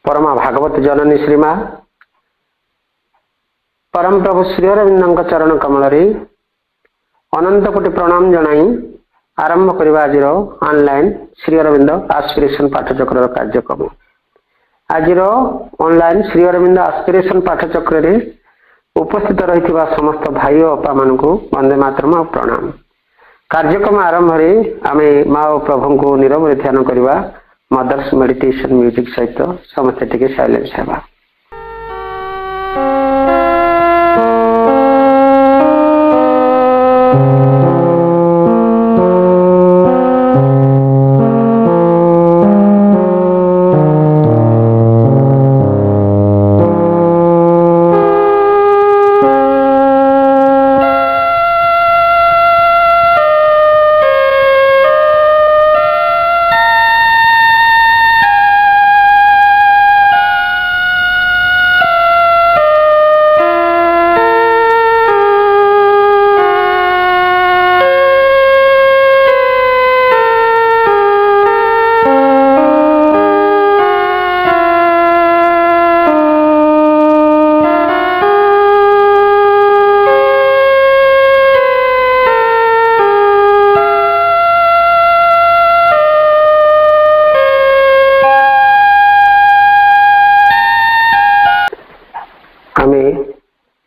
परमा भागवत जननी श्रीमा परम प्रभु श्री अरविंद चरण कमल अनंत कोटि प्रणाम जनाई आरंभ करवा आज ऑनलाइन श्री अरविंद आस्पिरेशन पाठचक्र कार्यक्रम। आज ऑनलाइन श्री अरविंद आस्पिरेशन पाठचक्र रे उपस्थित रही समस्त भाई और अपा मान वंदे मातरम और प्रणाम। कार्यक्रम आरंभ आमे माँ और प्रभु को नीरव ध्यान करवा मदर्स मेडिटेशन म्यूजिक सहित समस्त टिके साइलेंस हेबा।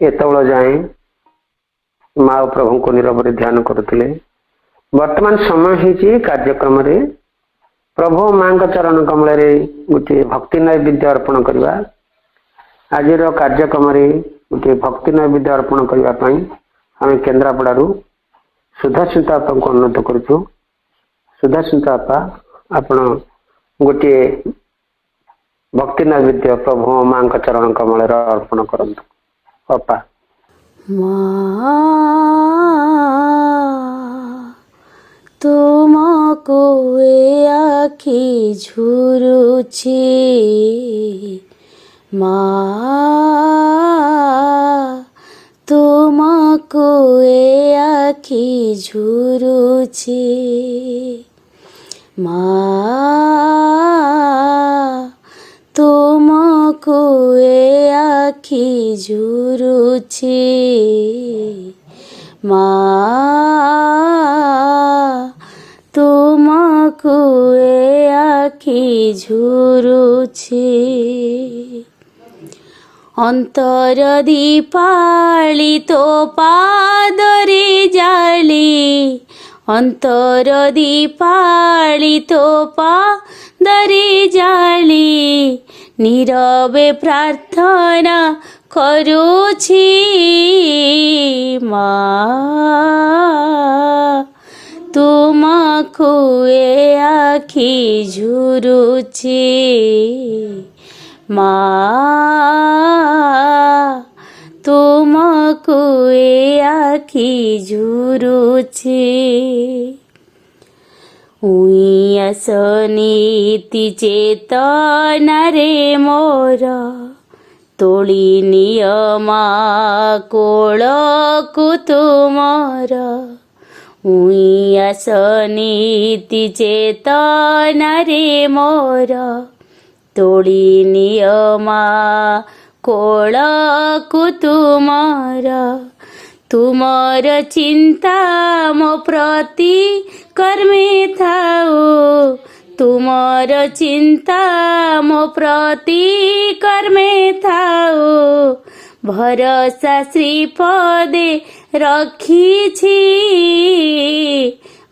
एतबेल जाए माँ प्रभु को नीरव ध्यान करुले। वर्तमान समय है कार्यक्रम रे प्रभु माँ चरण कमल गोटे भक्ति नैवेद्य अर्पण करवा। आज कार्यक्रम रे गोटे भक्ति नैवेद्य अर्पण करने आम केन्द्रापड़ू सुधास्मिता आपा को अनुरोध करुचु। सुधास्मिता आपा आपण गोटे भक्ति नैवेद्य प्रभु माँ चरण कमल अर्पण करंतु। अपा माँ तुमको ए आखि झुरुछि, माँ तुमको ए आखि झुरुछि, माँ तुमको ए आखि झुरुछि, माँ तुमको ए आखि झुरुछि। अंतर दीपाली तो पादरे जाली, अंतर दीपाली तो पादरे जाली, नीरवे प्रार्थना करुछि, माँ तुमको ए आखि झुरुछि, माँ तुमको ए आखि झुरुछि। नीति चेतना रे मोर तोली नियमा कोलकु तुमर, नीति चेतना रे मोर तोली नियमा कोलकु तुमर, तुमर चिंता मो प्रति कर्मे थाओ, तुमर चिंता मो प्रति कर्मे थाओ, भरोसा श्रीपदे रखिछि,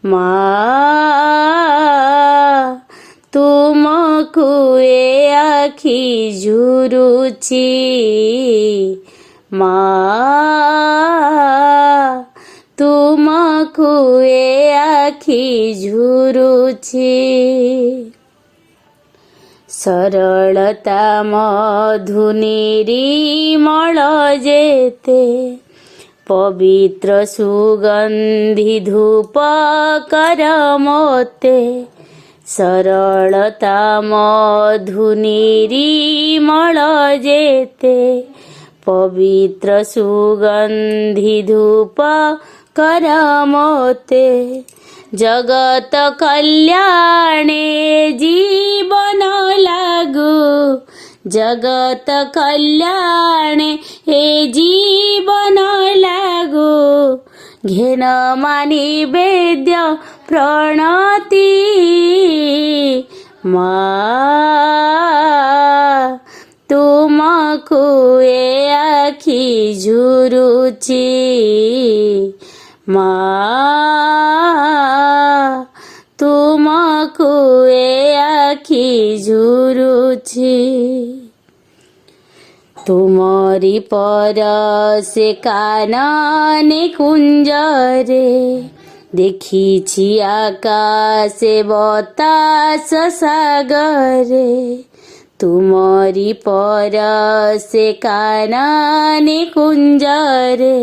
माँ तुमको ए आखि झुरुछि, माँ तुमको ए आखि झुरुछि। सरलता मधुनी रिमल जेते, पवित्र सुगंधि धूप कर मोते, सरलता मधुनी रिमल जेते, पवित्र सुगंधि धूप कर मोते, जगत कल्याणे जीवन लागू जगत कल्याणे हे जीवन लागू घेन मानी वेद्य प्रणति मा तुमको ए आखि झुरुची मा तुमको ए आखि झुरुची तुमरी पर से कानने कुंजरे देखिछि आकाशे बतास सागरे तुमरी पर से कानने कुंजरे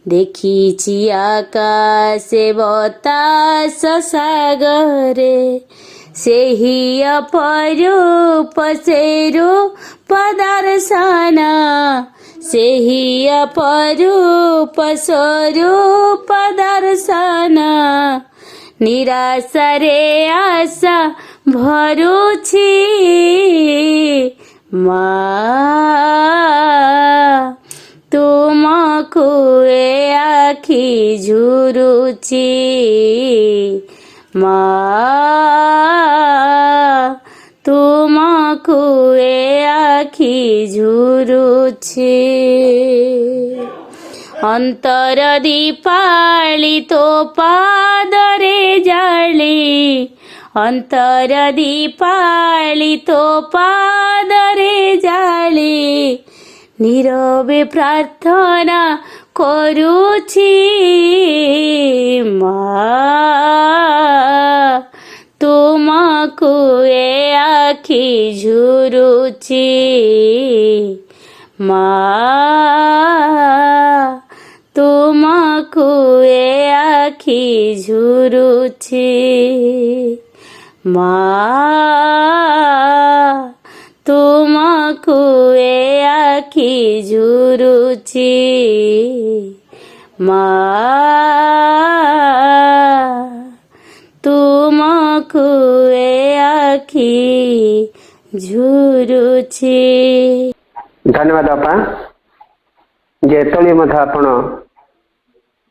देखिछि आकाशे बतास सागरे सेहि अपरूप से रूप दर्शन सेहि अपरूप स्वरूप दर्शन निराशरे आशा भरुछि मा तुमको ए आखि झुरुछि मा तुमको ए आखि झुरुछि अंतर दीपाली तो पादरे जाली अंतर दीपाली तो पादरे जाली नीरवे प्रार्थना करुछि मा तुमको ए आखि झुरुछि मा तुमको ए आखि झुरुछि मा तुमको ए आखि झुरुछि मा तुमको ए आखि झुरुछि। धन्यवाद बापा जेतली मध्य आपण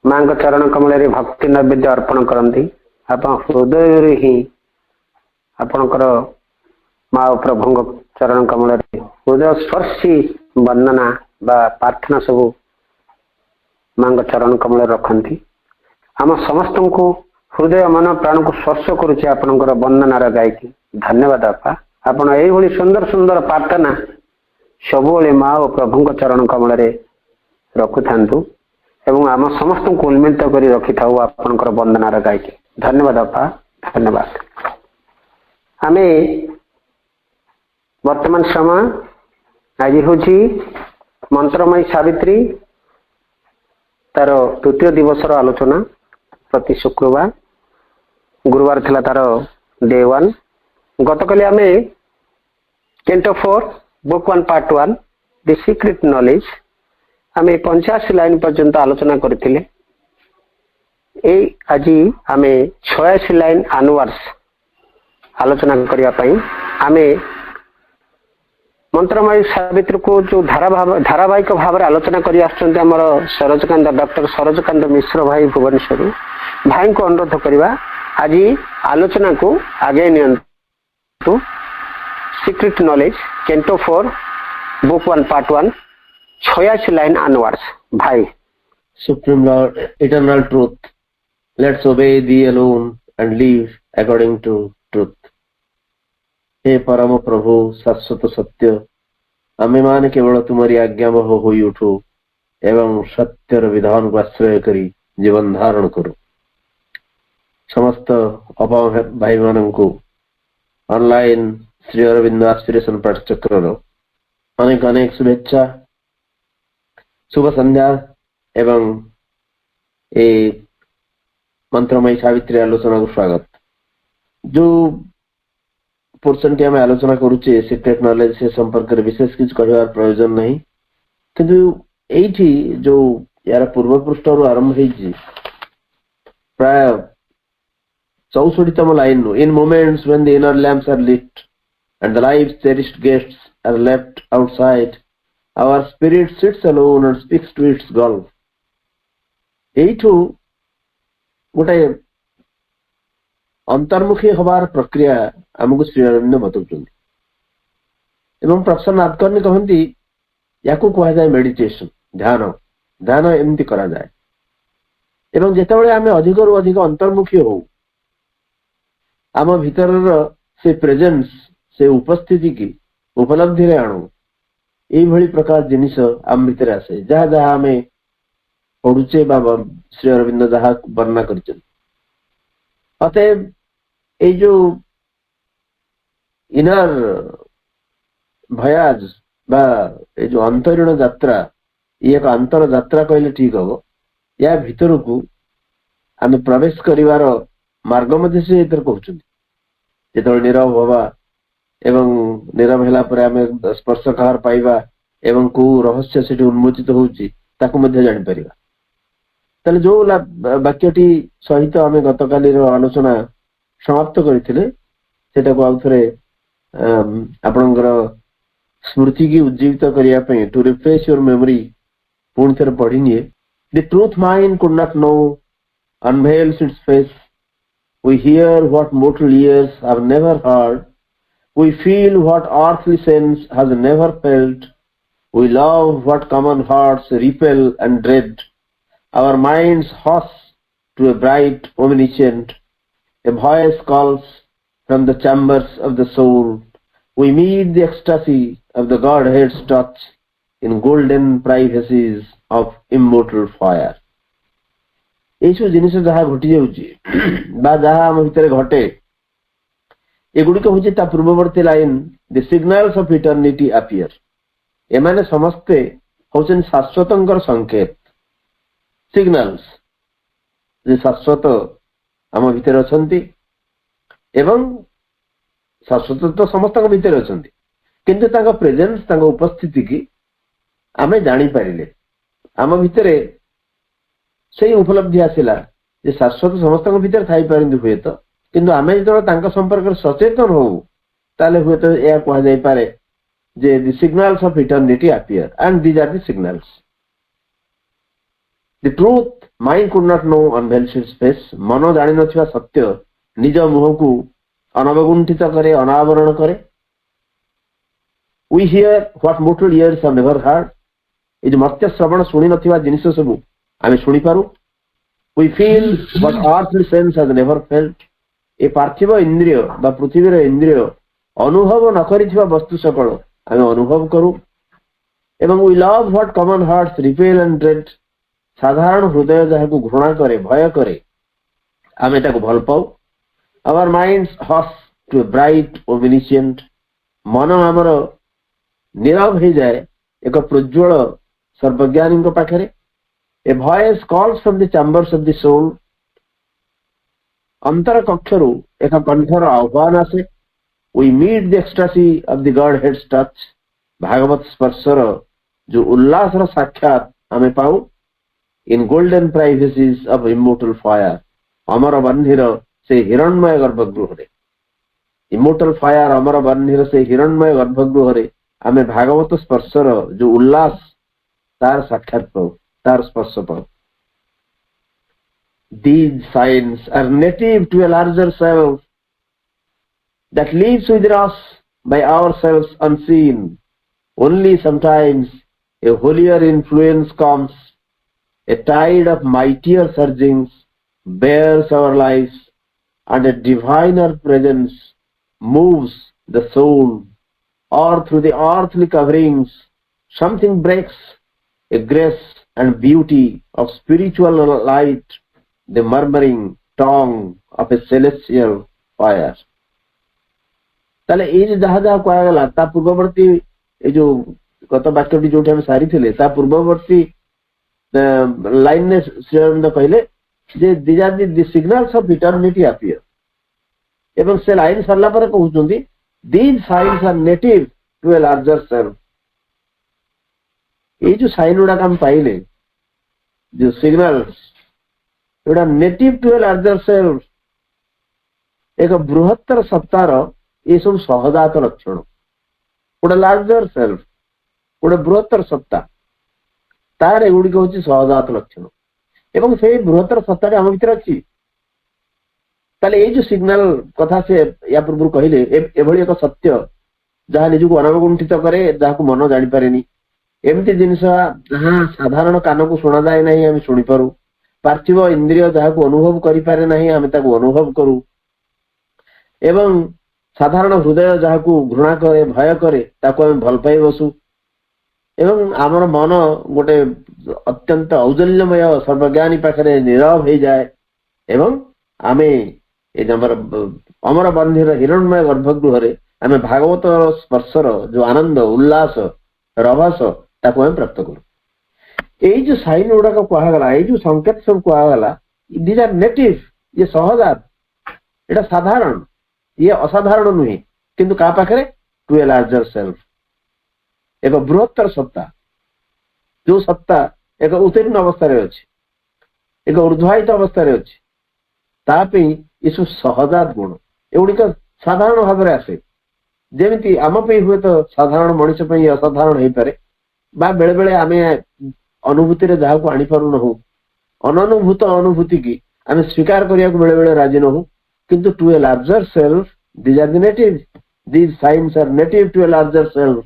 मां चरण कमल भक्ति नैवेद्य अर्पण करती आप हृदय ही आपणकर माँ प्रभु चरण कमल हृदय स्पर्शी वंदना बा प्रार्थना सबू मां चरण कमल रखती आम समस्त को हृदय मन प्राण को स्पर्श करुचे आपणकर वंदनार गायकी धन्यवाद बापा आपण यही सुंदर सुंदर प्रार्थना सबुले माँ और प्रभु चरण कमल रखु था एवं आम समस्त को उन्मिलित कर रखि था आपणकर वंदनार गायकी धन्यवाद बापा धन्यवाद। आम वर्तमान समय आज हूँ मंत्रमयी सावित्री तार तृतीय दिवस आलोचना प्रति शुक्रवार गुरुवार थिला तार डे 1 गतकाली आम canto 4 book 1 part 1 the secret knowledge आम 85 लाइन पर्यंत आलोचना करथिले आज आम 86 लाइन आनवर्स आलोचना करिया पई आम मंत्रमयी सावित्री को जो धारावाहिक भाव आलोचना कर सरोजकांत डॉक्टर सरोजकांत मिश्र भाई भुवनेश्वर भाई को अनुरोध करवा आज आलोचना को आगे नियंतु secret knowledge canto 4 book 1 part 1 86 line onwards भाई। Supreme Lord, eternal truth, let's obey thee alone and live according to truth. हे परम प्रभु शाश्वत सत्य आमे मान केवल तुम्हारी आज्ञावह होई उठू एवं सत्यर विधान को आश्रय करी जीवन धारण करो। समस्त अपाव भाई मान को ऑनलाइन श्री अरविंद एस्पिरेशन पाठचक्र अनेक अनेक शुभेच्छा शुभ संध्या एवं ए मंत्रमयी सावित्री आलोचना को स्वागत। जो पोर्शन की आम आलोचना करुचे सीक्रेट नॉलेज से संपर्क में विशेष किसी कहवार प्रयोजन नहीं किंतु एठी जो यार पूर्व पृष्ठ आरंभ होइछि प्राय चौसठीतम line in moments when the inner lamps are lit and the life's cherished guests are left outside, our spirit sits alone and speaks to its gulf. এইଠୁ ଗୋଟେ ଅନ୍ତର୍ମୁଖୀ ହବାର ପ୍ରକ୍ରିୟା ଆମକୁ ଶ୍ରୀ ଅରବିନ୍ଦ ବତାଉଛନ୍ତି ଏବଂ ପ୍ରଫେସର ନାଥକର୍ଣ୍ଣି କହନ୍ତି ୟାକୁ କୁହାଯାଏ ମେଡିଟେସନ, ଧ୍ୟାନ ଏମିତି କରାଯାଏ। ଏବଂ ଯେତେବେଳେ ଆମେ ଅଧିକରୁ ଅଧିକ ଅନ୍ତର୍ମୁଖୀ ହଉ, ଆମ ଭିତରର ସେ ପ୍ରେଜେନ୍ସ, ସେ ଉପସ୍ଥିତି କି ଉପଲବ୍ଧିରେ ଆଣୁ, ଏଇଭଳି ପ୍ରକାର ଜିନିଷ ଆମ ଭିତରେ ଆସେ, ଯାହା ଯାହା ଆମେ ପଢୁଛେ ବା ଶ୍ରୀ ଅରବିନ୍ଦ ଯାହା ବର୍ଣ୍ଣନା କରିଛନ୍ତି। ଅତଏବ ଏଇ ଯୋଉ ଇନର ଭୟାଜ ବା ଏଇ ଯୋଉ ଅନ୍ତରୀଣ ଯାତ୍ରା, ଇଏ ଏକ ଅନ୍ତର ଯାତ୍ରା କହିଲେ ଠିକ ହବ। ୟା ଭିତରକୁ ଆମେ ପ୍ରବେଶ କରିବାର ମାର୍ଗ ମଧ୍ୟ ସେ ଏଥିରେ କହୁଛନ୍ତି। ଯେତେବେଳେ ନୀରବ ହବା ଏବଂ ନୀରବ ହେଲା ପରେ ଆମେ ସ୍ପର୍ଶ କାହାର ପାଇବା ଏବଂ କୋଉ ରହସ୍ୟ ସେଠି ଉନ୍ମୋଚିତ ହଉଛି ତାକୁ ମଧ୍ୟ ଜାଣିପାରିବା। ତାହେଲେ ଯୋଉ ବାକ୍ୟଟି ସହିତ ଆମେ ଗତକାଲିର ଆଲୋଚନା ସମାପ୍ତ କରିଥିଲେ ସେଟାକୁ ଆଉ ଥରେ ଆପଣଙ୍କର ସ୍ମୃତି କି ଉଜ୍ଜୀବିତ କରିବା ପାଇଁ, ଟୁ ରିଫ୍ରେଶ ୟୁର ମେମୋରି, ପୁଣି ଥରେ ପଢି ନିଏ। The truth mind could not know unveils its face. We hear what mortal ears have never heard. We feel what earthly sense has never felt. We love what common hearts repel and dread. Our minds hush to a bright omniscient. A voice calls from the chambers of the soul. We meet the ecstasy of the Godhead's touch in golden privacies of immortal fire. এইসব ଜିନିଷ ଯାହା ଘଟି ଯାଉଛି ବା ଯାହା ଆମ ଭିତରେ ଘଟେ, ଏଗୁଡିକ ହଉଛି ତା ପୂର୍ବବର୍ତ୍ତୀ line, the signals of eternity appear. ଏମାନେ ସମସ୍ତେ ହଉଛନ୍ତି ଶାଶ୍ୱତଙ୍କର ସଂକେତ, ସିଗ୍ନାଲ୍ସ, ଯେ ଶାଶ୍ୱତ ଆମ ଭିତରେ ଅଛନ୍ତି ଏବଂ ଶାଶ୍ୱତ ତ ସମସ୍ତଙ୍କ ଭିତରେ ଅଛନ୍ତି, କିନ୍ତୁ ତାଙ୍କ ପ୍ରେଜେନ୍ସ, ତାଙ୍କ ଉପସ୍ଥିତି କି ଆମେ ଜାଣିପାରିଲେ ଆମ ଭିତରେ ସେଇ ଉପଲବ୍ଧି ଆସିଲା ଯେ ଶାଶ୍ୱତ ସମସ୍ତଙ୍କ ଭିତରେ ଥାଇପାରନ୍ତି ହୁଏତ, କିନ୍ତୁ ଆମେ ଯେତେବେଳେ ତାଙ୍କ ସମ୍ପର୍କରେ ସଚେତନ ହଉ ତାହେଲେ ହୁଏତ ଏହା କୁହାଯାଇପାରେ ଯେ the signals of eternity appear and these are the signals. The truth mind could not know unveils its face. ମନ ଜାଣିନଥିବା ସତ୍ୟ ନିଜ ମୁହଁକୁ ଅନବଗୁଣ୍ଠିତ କରେ, ଅନାବରଣ କରେ। We hear what mortal ears have never heard. ଏଇ ଯୋଉ ମର୍ତ୍ତ୍ୟ ଶ୍ରବଣ ଶୁଣି ନଥିବା ଜିନିଷ ସବୁ ଆମେ ଶୁଣିପାରୁ। We feel what earthly sense has never felt. ଏ ପାର୍ଥିବ ଇନ୍ଦ୍ରିୟ ବା ପୃଥିବୀର ଇନ୍ଦ୍ରିୟ ଅନୁଭବ ନ କରିଥିବା ବସ୍ତୁ ସକଳ ଆମେ ଅନୁଭବ କରୁ। ଏବଂ we love what common hearts repel and dread. ସାଧାରଣ ହୃଦୟ ଯାହାକୁ ଘୃଣା କରେ, ଭୟ କରେ, ଆମେ ତାକୁ ଭଲ ପାଉ। Our minds hush to a bright omniscient. ମନ ଆମର ନୀରବ ହେଇଯାଏ ଏକ ପ୍ରଜ୍ୱଳ ସର୍ବଜ୍ଞାନୀଙ୍କ ପାଖରେ। A voice calls from the chambers of the soul. ଅନ୍ତର କକ୍ଷରୁ ଏକ କଣ୍ଠର ଆହ୍ୱାନ ଆସେ। We meet the ecstasy of the Godhead's touch. Bhagavata ସ୍ପର୍ଶର ଯୋଉ ଉଲ୍ଲାସର ସାକ୍ଷାତ ଆମେ ପାଉ। In golden privacies of immortal fire. ଅମର ବହ୍ନିର ସେ ହିରଣ୍ମୟ ଗର୍ଭଗୃହରେ, ଇମୋର୍ଟାଲ ଫାୟାର, ଅମର ବହ୍ନିର ସେ ହିରଣ୍ମୟ ଗର୍ଭଗୃହରେ ଆମେ ଭାଗବତ ସ୍ପର୍ଶର ଯୋଉ ଉଲ୍ଲାସ ତାର ସାକ୍ଷାତ ପାଉ, ତାର ସ୍ପର୍ଶ ପାଉ। These signs are native to a larger self that lives within us by ourselves unseen. Only sometimes a holier influence comes, a tide of mightier surgings bears our lives, and a diviner presence moves the soul, or through the earthly coverings something breaks, a grace and beauty of spiritual light, the murmuring tongue of a celestial fire. ତାହେଲେ ଏଇ ଯେ ଯାହା ଯାହା କୁହାଗଲା ତା ପୂର୍ବବର୍ତ୍ତୀ ଏଇ ଯୋଉ ଗତ ବାକ୍ୟଟି ଯୋଉଠି ଆମେ ସାରିଥିଲେ ତା ପୂର୍ବବର୍ତ୍ତୀ ଲାଇନରେ ଶ୍ରୀ ଅରବିନ୍ଦ କହିଲେ ଯେ these are the signals of eternity appear. ଏବଂ ସେ ଲାଇନ ସରିଲା ପରେ କହୁଛନ୍ତି these signs are native to a larger self. ଏଇ ଯୋଉ ସାଇନ୍ ଗୁଡାକ ଆମେ ପାଇଲେ, ଯୋଉ ସିଗ୍ନାଲ, ଏଗୁଡା ନେଟିଭ ଟୁ ଏ ଲାର୍ଜର ସେଲ୍ଫ, एक बृहत्तर सत्तार ये सब सहजात लक्षण गोटे लार्जर सेल्फ गोटे बृहत्तर सत्ता तार एगुड़िक हूँ सहजात लक्षण एवं से बृहत्तर सत्ता आम भीतर अच्छी ताले ये जो सिग्नाल कथा से या पूर्व कहले एभली एक सत्य जहाँ निजक अनागुंठित करे जहाँ मन जापारे एमती जिनस जहाँ साधारण कान को शुणा जाए ना आम शुणिपारू पार्थिव इंद्रिय जहाँ को अनुभव करें ना आम अनुभव करूँ एवं साधारण हृदय जहाँ को घृणा करे भय करे आम भल पाई बसु एवं आमर मन गोटे अत्यंत औजल्यमय सर्वज्ञानी पाखे नीरव हो जाए एवं आमे अमर बंधीर हिरणमय गर्भगृह आम भागवत स्पर्शर जो आनंद उल्लास रभस ताको आम प्राप्त करूँ यही जो साइन गुड़ाक कहगला ये जो संकेत सब कहगला दीज आर नेटिव ये सहजात एटा साधारण ये असाधारण नुहे किंतु का पाखरे टू ए लार्जर सेल्फ एक बृहत्तर सत्ता जो सत्ता एक उत्तीर्ण अवस्था अच्छी एक ऊर्ध्वायित अवस्था अच्छी तापी ये सब सहजात गुण एगुड़िक साधारण भाव में आसे जेमती आम हुए तो साधारण मनीष असाधारण हो पारे बेले बेले आम अनुभूति जहाँ को आनीपार नहु अनुभूत अनुभूति की आम स्वीकार करने बेले बेले राजी नहु किंतु to a larger self these are the native these science are native to a larger self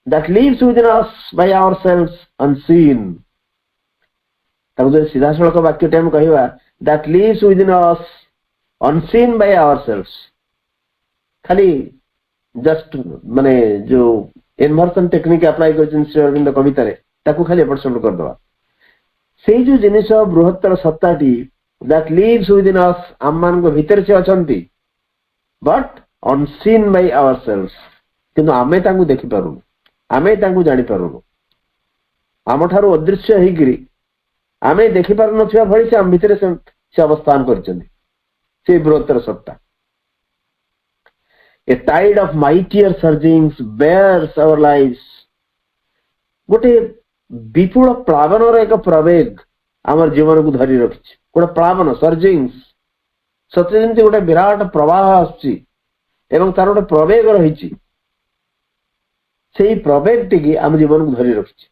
that lives within us by ourselves unseen सीधा सड़क वाक्य टाइम कहवा that lives within us unseen by ourselves खाली just माने जो inversion technique apply कर कविता खाली एपट सेपट करदे से जो जिनिस बृहत्तर सत्ताटी दैट लिव्स विदिन अस आम मान भीतर से अछंती बट अनसीन बाय आवरसेल्व्स किंतु आमे तांकु देखि पारुनु आमे तांकु जानि पारुनु आम ठारू अदृश्य होइकरी आमे देखि पारु नथिबा भଳି से आम भीतर से अवस्थान करचंदी से बृहत्तर सत्ता A tide of mightier surgings bears our lives. गोटे विपुल प्लावन एक प्रवेग आमर जीवन को धरी रखी गोटे प्लावन सर्जिंग्स सत्य जमी गोटे विराट प्रवाह आसुची एवं तार गोटे प्रवेग रही से प्रवेग टी आम जीवन को धरी रखी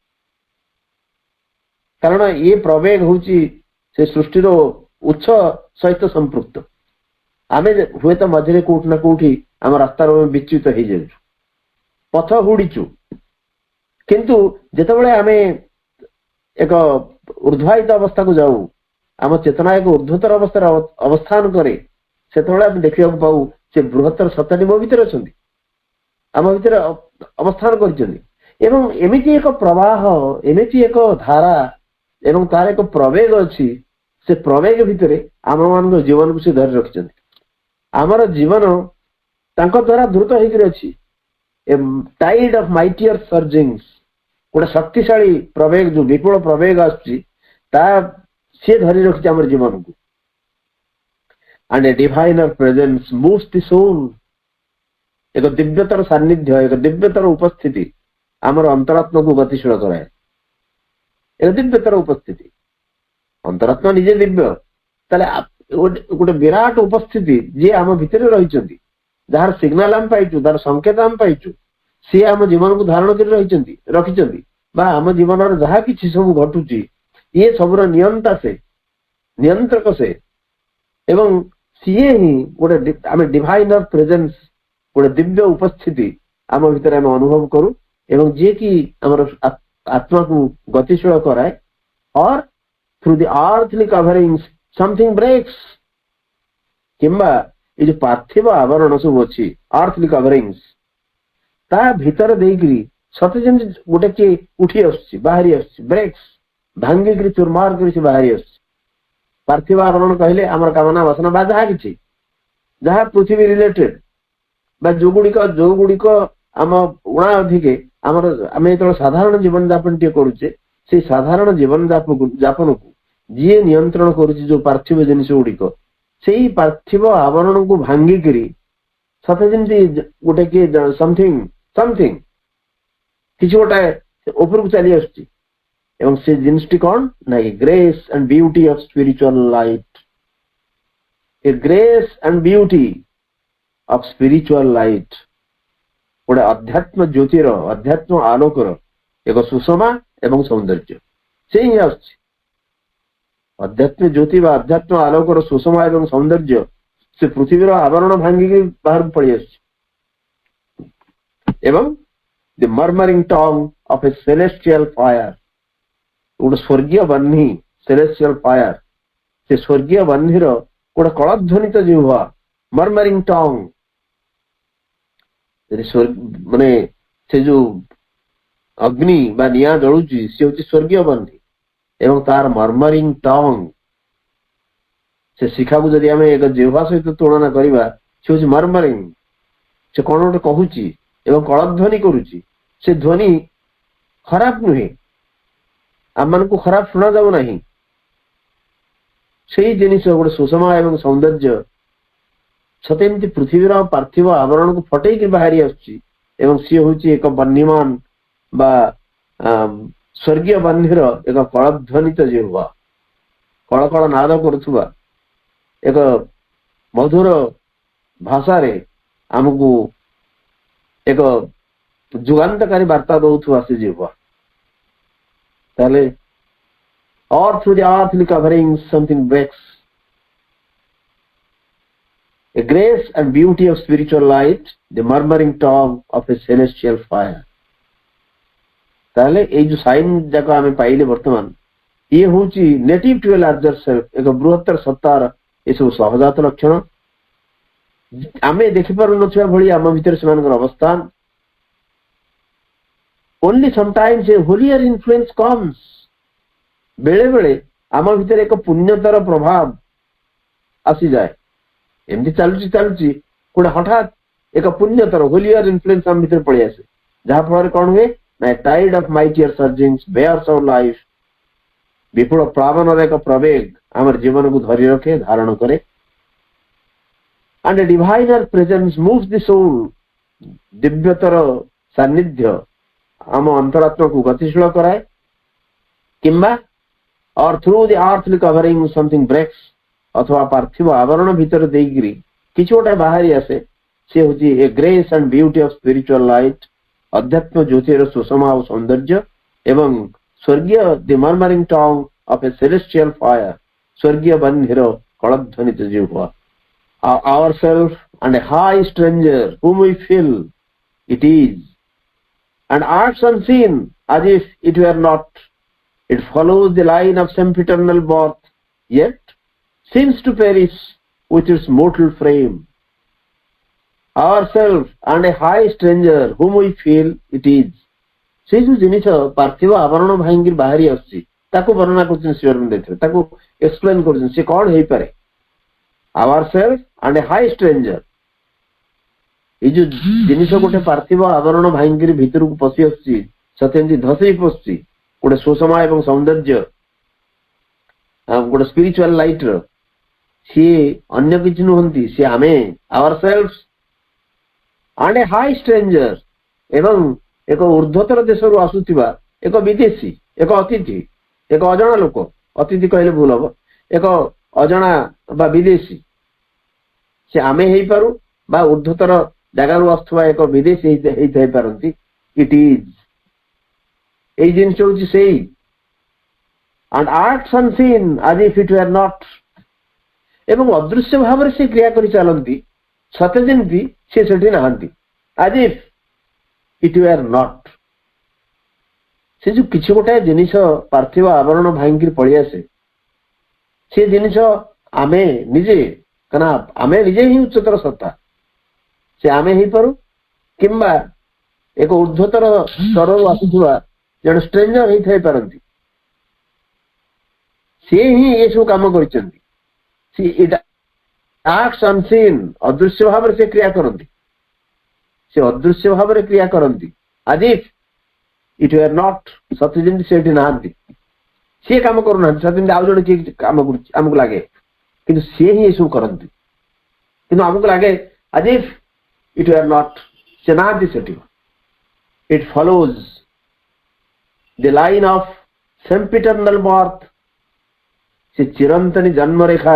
कारण ये प्रवेग हूँ से सृष्टिर उच्च सहित संपृक्त आम हुए तो मझे कोठी ना कोठी आम रास्तार विच्युत हो जाऊ पथ हुड़ीचु किंतु जितेबाला आम एक ऊर्ध्वायित अवस्था को जाऊ आम चेतना एक ऊर्ध्वतर अवस्था अवस्थान करे से देखा पाऊ से बृहत्तर सत्ताटी मो भीतर अच्छा आम भीतर अवस्थान करमती एक प्रवाह एमती एक धारा एवं तार एक प्रवेग अच्छी से प्रवेग भितर आम मान जीवन को से धरी रखिंट आमर जीवन द्वारा द्रुत हो टाइड ऑफ माइटियर सर्जिंग्स गोटे शक्तिशाली प्रवेग जो विपुल प्रवेग आसी धरी रखी आम जीवन को and a diviner presence moves the soul एक दिव्यतर सान्निध्य एक दिव्यतर उपस्थिति आमर अंतरात्मा को गतिशील कराए एक दिव्यतर उपस्थिति अंतरात्मा निजे दिव्य गोटे विराट उपस्थिति जी आम भितर रही जार सिग्नाल आम पाइचु जार संकेत आम पाइचु सी आम जीवन को धारण कर रखिंट आम जीवन जहाँ कि सब घटुची ये सबुर नियंता से नियंत्रक से एवं सीए ही गोटे आम डिवाइनर प्रेजेंस गोटे दिव्य उपस्थिति आम भीतर आम अनुभव करूँ एवं जी कि आम आत्मा को गतिशील कराए और through the earthly coverings something breaks किंबा ये जो पार्थिव आवरण सब अच्छी अर्थली कवरिंग्स ता भीतर देकरी सते जमी गोटे किए उठी आसुची बाहरी आसुची ब्रेक्स भांगिक चुरमार कर बाहरी आसुची पार्थिव आवरण कहले आमर कामना वासना बा जहाँ कि जहाँ पृथ्वी रिलेटेड जो गुड़िक आम उणा अधिके आमर आम जो साधारण जीवन यापन टे करुचे से साधारण जीवन यापन को जी नियंत्रण करुचे जो पार्थिव जिनिस गुड़िक से पार्थिव आवरण को भांगिक सते जमी गोटे किए समथिंग समथिंग किसी गोटे उपरକୁ चली आसुची एवं से जिनिसटी कौन ना grace and beauty of spiritual light a grace and beauty of spiritual light गोटे अध्यात्म ज्योतिर अध्यात्म आलोकर एक सुषमा एवं सौंदर्य से ही आसुछि अध्यात्म ज्योति व अध्यात्म आलोकर सुषमा एवं सौंदर्य से पृथ्वीर आवरण भांगी बाहर पड़ी आसुछि एवं the murmuring tongue of A celestial fire गोटे स्वर्गीय बन्ही सेलेस्टियल फायर से स्वर्गीय बन्हीर गोटे कलध्वनित जिह्वा मर्मरिंग टंग माने से जो अग्नि बा निया जलुची सी हूँ स्वर्गीय बन्ही एवं तार मर्मरिंग टंग से शिखा को जदि आम एक जिह्वा सहित तुलना करवा सी हूँ मर्मरिंग से कौन गोटे कहूची एवं कलध्वनि करुची से ध्वनि खराब नुहे आम मान को खराब शुणा जाऊ नहीं से जिनिस गोटे सुषमा एवं सौंदर्य सतेमती पृथ्वीर पार्थिव आवरण को फटेक बाहरी आसुची एवं सी हूँ एक बन्हीमान बा स्वर्गीय बन्हीर एक कलध्वनित जिह्वा कलकल नाद करुवा एक मधुर भाषा रे आमको एक जुगान्तकारी वार्ता दौथुवा से जिह्वा ताले or through the earthly covering something breaks a grace and beauty of spiritual light the murmuring tongue of a celestial fire ताले ए जो साइन जाको आमे पाइले वर्तमान ये होची native to a larger self एक बृहत्तर सत्तार ये सब सहजात लक्षण आमे देखि पारु नथिबा भली आम भितर सेमानकर अवस्थान only sometimes a holier influence comes बेले बेले आम भितर एक पुण्यतर प्रभाव आसी जाए एमती चलुची चलुची गोटे हठात एक पुण्यतर होलियर इन्फ्लुएंस आम भितर पड़े आसे जहाँ फल कौन हुए ना tide of mightier surgings bears our life विपुल प्लावन एक प्रवेग आमर जीवन को धरी रखे धारण करे and a diviner presence moves the soul दिव्यतर सान्निध्य आम अंतरात्मा को गतिशील कराए किंबा और through the earthly covering something breaks अथवा पार्थिव आवरण भीतर देगिरी किछि गोटे बाहरी आसे से होची a grace and beauty of spiritual light अध्यात्म ज्योतिर सुषमा और सौंदर्य एवं स्वर्गीय the murmuring tongue of A celestial fire स्वर्गीय बन्हीर कलध्वनित जिह्वा ourself and a high stranger whom we feel it is and acts unseen as if it were not. It follows the line of sempiternal birth, yet seems to perish with its mortal frame. Ourself and a high stranger whom we feel it is. से जो जिनिस पार्थिव आवरण भांगी बाहरी आसुची ताको वर्णना करछन शिवरन देथे ताको एक्सप्लेन करछन से कोन हेई पारे ourself and a high stranger ये जो जिनिस गोटे पार्थिव आवरण भांगी भीतर को पसी आसुची सतेंदी धसई पसुची गोटे सुषमा एवं सौंदर्य गोटे स्पिरिचुअल लाइट रो सी अन्य किछि नुहंती सी आमे ourselves and a high stranger एवं एक ऊर्ध्वतर देश रु आसुथिबा एक विदेशी एक अतिथि एक अजणा लोक अतिथि कहले भूल हबो एक अजणा बा विदेशी से आमे हेई पारु बा ऊर्ध्वतर जगह रु आसुथबा एक विदेशी हेई थाई पारंती इट इज ए जिनिस होची सेई and acts unseen as if it were not एवं अदृश्य भाव से क्रिया करि चलंती सते जेंती से सेठी नाहंती as if it were not से जो किछि गोटे जिनिस पार्थिव आवरण भांगी पड़ी आसे से जिनिस आमे निजे कना आमे निजे ही उच्चतर सत्ता से आमे ही पारु किंबा एक ऊर्ध्वतर स्तर आसुथुवा जण स्ट्रेंजर ही थाई पारंती से ही ये सब काम करचंती सी इट एक्ट्स अनसीन अदृश्य भाव से क्रिया करंती से अदृश्य भाव क्रिया करंती as if it were not सत्य जेंती सेठी नाहंती से काम करूना सत्य आउ जण कि काम करूची हमको लागे किंतु से ही ये सब करंती किंतु हमको लागे as if it were not से नाहंती सेठी it follows the line of sempiternal birth से चिरंतनी जन्म रेखा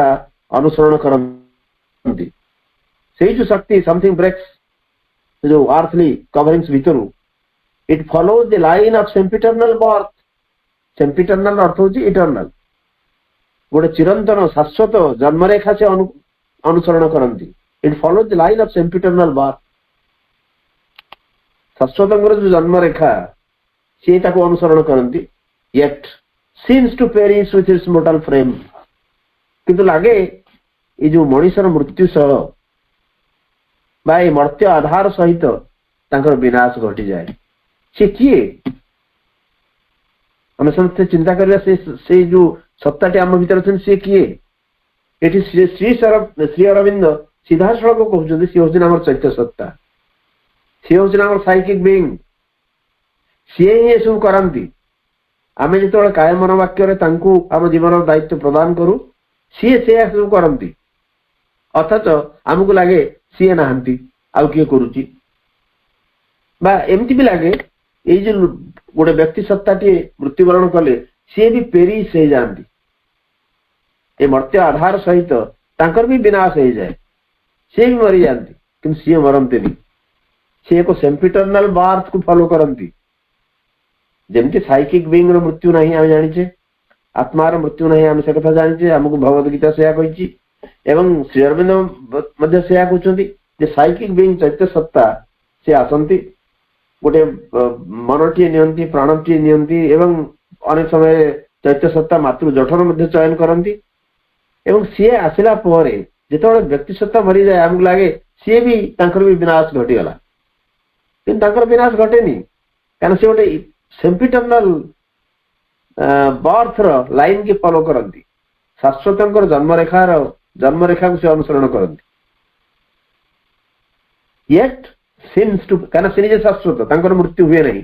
अनुसरण करंती ସେଇ ଯୋଉ ଶକ୍ତି ସମଥିଙ୍ଗ ବ୍ରେକ୍ସ ଯୋଉ ଆର୍ଥଲି କଭରିଂସ୍ ଭିତରୁ it follow the line of sempiternal birth. Sempiternal ଅର୍ଥ ହଉଛି ଇଟର୍ନାଲ, ଗୋଟେ ଚିରନ୍ତନ ଶାଶ୍ୱତ ଜନ୍ମରେଖା ସେ ଅନୁସରଣ କରନ୍ତି। It follow the line of sempiternal birth. ଶାଶ୍ୱତଙ୍କର ଯୋଉ ଜନ୍ମରେଖା ସିଏ ତାକୁ ଅନୁସରଣ କରନ୍ତି। yet seems to perish with its mortal frame। କିନ୍ତୁ ଲାଗେ ଏଇ ଯୋଉ ମଣିଷର ମୃତ୍ୟୁ ସହ ବା ଏଇ ମର୍ତ୍ତ୍ୟ ଆଧାର ସହିତ ତାଙ୍କର ବିନାଶ ଘଟିଯାଏ। ସେ କିଏ? ଆମେ ସମସ୍ତେ ଚିନ୍ତା କରିବା ସେଇ ଯୋଉ ସତ୍ତାଟି ଆମ ଭିତରେ ଅଛନ୍ତି ସିଏ କିଏ? ଏଠି ଶ୍ରୀ ଅରବିନ୍ଦ ସିଧାସଳଖ କହୁଛନ୍ତି ସିଏ ହଉଛନ୍ତି ଆମର ଚୈତ୍ୟ ସତ୍ତା, ସିଏ ହଉଛନ୍ତି ଆମର ସାଇକିକ ବିଙ୍ଗ, ସିଏ ହିଁ ଏସବୁ କରନ୍ତି। ଆମେ ଯେତେବେଳେ କାୟମନ ବାକ୍ୟରେ ତାଙ୍କୁ ଆମ ଜୀବନର ଦାୟିତ୍ୱ ପ୍ରଦାନ କରୁ ସିଏ ସେ ସବୁ କରନ୍ତି, ଅଥଚ ଆମକୁ ଲାଗେ ସିଏ ନାହାନ୍ତି ଆଉ କିଏ କରୁଛି। ବା ଏମିତି ବି ଲାଗେ ଏଇ ଯୋଉ ଗୋଟେ ବ୍ୟକ୍ତି ସତ୍ତାଟିଏ ମୃତ୍ୟୁବରଣ କଲେ ସିଏ ବି ପେରିସ୍ ହେଇଯାଆନ୍ତି, ଏ ମର୍ତ୍ତ୍ୟ ଆଧାର ସହିତ ତାଙ୍କର ବି ବିନାଶ ହେଇଯାଏ, ସିଏ ବି ମରିଯାଆନ୍ତି। କିନ୍ତୁ ସିଏ ମରନ୍ତିନି, ସିଏ ଏକ ସେମ୍ପିଟର୍ନାଲ ବାର୍ଥକୁ ଫଲୋ କରନ୍ତି। ଯେମିତି ସାଇକିକ ବିଙ୍ଗର ମୃତ୍ୟୁ ନାହିଁ ଆମେ ଜାଣିଛେ, ଆତ୍ମାର ମୃତ୍ୟୁ ନାହିଁ ଆମେ ସେ କଥା ଜାଣିଛେ, ଆମକୁ ଭଗବତ ଗୀତା ସେୟା କହିଛି ଏବଂ ଶ୍ରୀ ଅରବିନ୍ଦ ମଧ୍ୟ ସେୟା କହୁଛନ୍ତି ଯେ ସାଇକିକ ବିଙ୍ଗ ଚୈତ୍ୟ ସତ୍ତା ସେ ଆସନ୍ତି, ଗୋଟେ ମନଟିଏ ନିଅନ୍ତି, ପ୍ରାଣଟିଏ ନିଅନ୍ତି ଏବଂ ଅନେକ ସମୟରେ ଚୈତ୍ୟ ସତ୍ତା ମାତୃ ଜଠର ମଧ୍ୟ ଚୟନ କରନ୍ତି। ଏବଂ ସିଏ ଆସିଲା ପରେ ଯେତେବେଳେ ବ୍ୟକ୍ତି ସତ୍ତା ମରିଯାଏ ଆମକୁ ଲାଗେ ସିଏ ବି ତାଙ୍କର ବି ବିନାଶ ଘଟିଗଲା, କିନ୍ତୁ ତାଙ୍କର ବିନାଶ ଘଟେନି, କାରଣ ସେ ଗୋଟେ ସେମ୍ପିଟର୍ନାଲ ବର୍ଥର ଲାଇନ କି ଫଲୋ କରନ୍ତି, ଶାଶ୍ୱତଙ୍କର ଜନ୍ମରେଖାକୁ ସେ ଅନୁସରଣ କରନ୍ତି। yet seems to, କାରଣ ସେ ନିଜେ ଶାଶ୍ୱତ, ତାଙ୍କର ମୃତ୍ୟୁ ହୁଏ ନାହିଁ।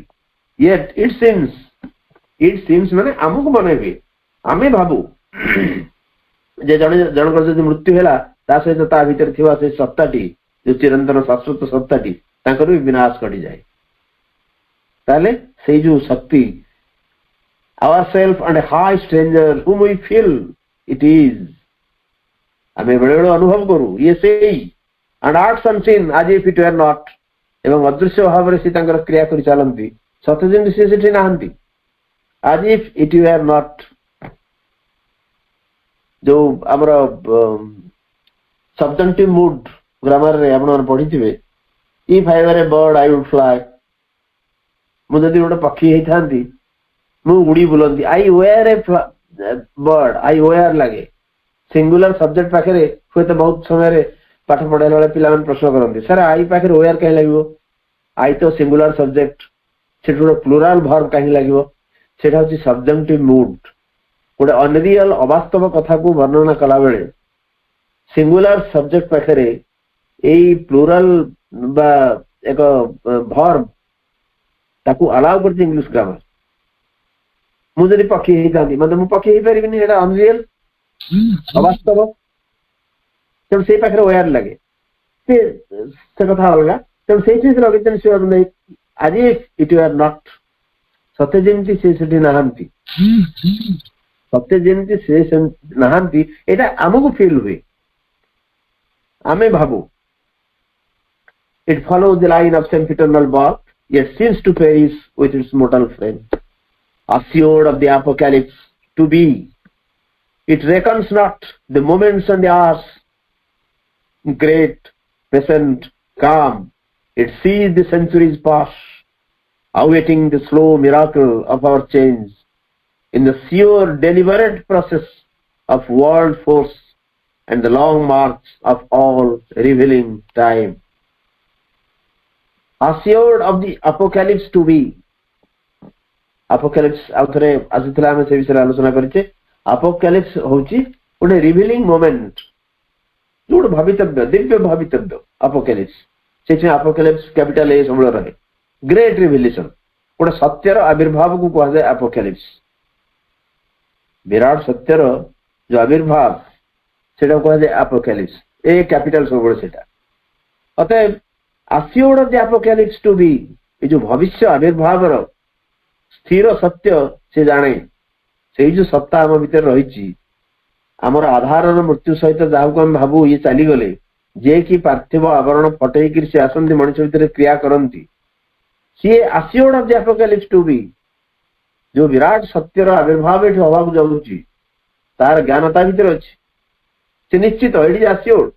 yet it seems ମାନେ ଆମକୁ ମନେ ହୁଏ, ଆମେ ଭାବୁ ଯେ ଜଣଙ୍କର ଯଦି ମୃତ୍ୟୁ ହେଲା ତା ସହିତ ତା ଭିତରେ ଥିବା ସେ ସତ୍ତାଟି ଯୋଉ ଚିରନ୍ତନ ଶାଶ୍ୱତ ସତ୍ତାଟି ତାଙ୍କର ବି ବିନାଶ ଘଟିଯାଏ। ତାହେଲେ ସେଇ ଯୋଉ ଶକ୍ତି ourself and a high stranger whom we feel it is, ଆମେ ବେଳେ ବେଳେ ଅନୁଭବ କରୁ ଇଏ ସେଇ and acts unseen as if it were not, ଏବଂ ଅଦୃଶ୍ୟ ଭାବରେ ସେ ତାଙ୍କର କ୍ରିୟା କରି ଚାଲନ୍ତି ସତେ ଯେମିତି ସେ ସେଠି ନାହାନ୍ତି, as if it were not। ଯୋଉ ଆମର ସବଜେକ୍ଟିଭ ମୁଡ ଗ୍ରାମାରରେ ଆପଣମାନେ ପଢିଥିବେ, if I were a bird I would fly। ମୁଁ ଯଦି ଗୋଟେ ପକ୍ଷୀ ହେଇଥାନ୍ତି ମୁଁ ଉଡି ବୁଲନ୍ତି। I were a bird, I were ଲାଗେ ସିଙ୍ଗୁଲାର ସବଜେକ୍ଟ ପାଖରେ। ହୁଏତ ବହୁତ ସମୟରେ ପାଠ ପଢାଇଲା ବେଳେ ପିଲାମାନେ ପ୍ରଶ୍ନ କରନ୍ତି ସାର୍ ଆଇ ପାଖରେ were କାହିଁ ଲାଗିବ, ଆଇ ତ ସିଙ୍ଗୁଲାର ସବଜେକ୍ଟ, ସେଠି ଗୋଟେ ପ୍ଲୁରାଲ ଭର୍ବ କାହିଁ ଲାଗିବ? ସେଟା ହଉଛି ସବଜେକ୍ଟିଭ ମୁଡ। ଗୋଟେ ଅନରିଅଲ ଅବାସ୍ତବ କଥାକୁ ବର୍ଣ୍ଣନା କଲା ବେଳେ ସିଙ୍ଗୁଲାର ସବଜେକ୍ଟ ପାଖରେ ଏଇ ପ୍ଲୁରାଲ ବା ଏକ ଭର୍ବ ତାକୁ ଆଲାଉ କରୁଛି ଇଂଲିଶ ଗ୍ରାମାର। ମୁଁ ଯଦି ପକ୍ଷୀ ହେଇଥାନ୍ତି ମାନେ ମୁଁ ପକ୍ଷୀ ହେଇପାରିବିନି, ଏଟା ଅନରିଅଲ ଅବାସ୍ତବ, ତେଣୁ ସେଇ ପାଖରେ ୱେୟାର ଲାଗେ, ସେ କଥା ଅଲଗା। ତେଣୁ ସେଇଠି ଲଗେଇଛନ୍ତି ଆଜି ଇଟ ୱେୟାର ନଟ୍, ସତେ ଯେମିତି ସେ ସେଠି ନାହାନ୍ତି, ସତେ ଯେମିତି ସେ ନାହାନ୍ତି ଏଇଟା ଆମକୁ ଫିଲ୍ ହୁଏ, ଆମେ ଭାବୁ। It follows the line of sempiternal birth, yet seems to perish with its mortal frame. Assured of the apocalypse to be, it reckons not the moments and the hours. Great, patient, calm, it sees the centuries pass, awaiting the slow miracle of our change in the sure deliberate process of world force and the long march of all revealing time. Assured of the apocalypse to be, apocalypse ଆଉ ଥରେ ଆସିଥିଲା, ଆମେ ସେ ବିଷୟରେ ଆଲୋଚନା କରିଛେ। apocalypse ହଉଛି ଗୋଟେ ରିଭିଲିଂ ମୋମେଣ୍ଟ, ଯୋଉଟା ଭାବିତବ୍ୟ, ଦିବ୍ୟ ଭାବିତବ୍ୟ apocalypse। ସେଥିପାଇଁ apocalypse କ୍ୟାପିଟାଲ ଏ ସବୁବେଳେ ରହେ। ଗ୍ରେଟ୍ ରିଭିଲେସନ, ଗୋଟେ ସତ୍ୟର ଆବିର୍ଭାବକୁ କୁହାଯାଏ apocalypse। ବିରାଟ ସତ୍ୟର ଯୋଉ ଆବିର୍ଭାବ ସେଟା କୁହାଯାଏ apocalypse, ଏ କ୍ୟାପିଟାଲ ସବୁବେଳେ ସେଟା। ଅତଏବ assured of the apocalypse to be, ଏ ଯୋଉ ଭବିଷ୍ୟ ଆବିର୍ଭାବର ସ୍ଥିର ସତ୍ୟ ସେ ଜାଣେ। ସେଇ ଯୋଉ ସତ୍ତା ଆମ ଭିତରେ ରହିଛି, ଆମର ଆଧାରର ମୃତ୍ୟୁ ସହିତ ଯାହାକୁ ଆମେ ଭାବୁ ଇଏ ଚାଲିଗଲେ, जे कि पार्थिव आवरण फटेक सी आसती मनुष्य भितर क्रिया करती सी assured of the apocalypse to be जो विराट सत्यर आविर्भाव ये हवा जाऊँगी तार ज्ञानता भितर अच्छी से निश्चित it is assured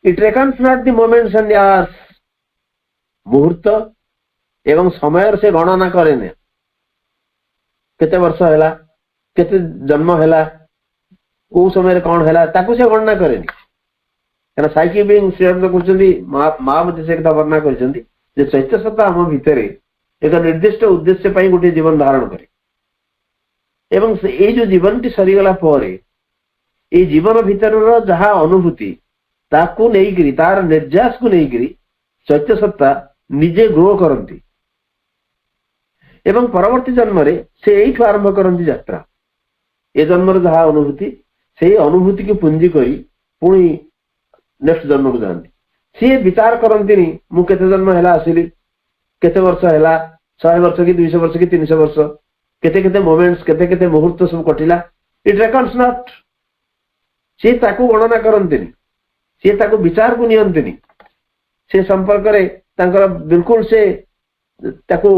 it reckons not the moments and hours मुहूर्त एवं समय से गणना करेने केते वर्ष है केते जन्म है को समय कौन है ताकू से गणना करेनि क्या साइकिल बीइंग श्रीराम कहते माँ मत से वर्णना कर चैत्य सत्ता आम भितर एक निर्दिष्ट उद्देश्य गोटे जीवन धारण करे एवं ये जो जीवन टी सरीगला ये जीवन भीतर जहा अनुभूति ताकू नहीं तार निर्यास को नहीं चैत्य सत्ता निजे ग्रो करती एवं परवर्ती जन्म से यही आरंभ करती यात्रा ए जन्म जहा अनुभूति से अनुभूति की पुंजी करी पुणी नेक्स्ट जन्म को जाती सी विचार करती मु केते जन्म है आसिली केते वर्ष है 100 वर्ष की 200 वर्ष की 300 वर्ष केते केते मोमेंट्स केते केते मुहूर्त सब कटिला इट रेकॉर्ड्स नॉट सी ताकू गणना करती सी ताकू विचार को नियंती से संपर्क में बिल्कुल से ताकू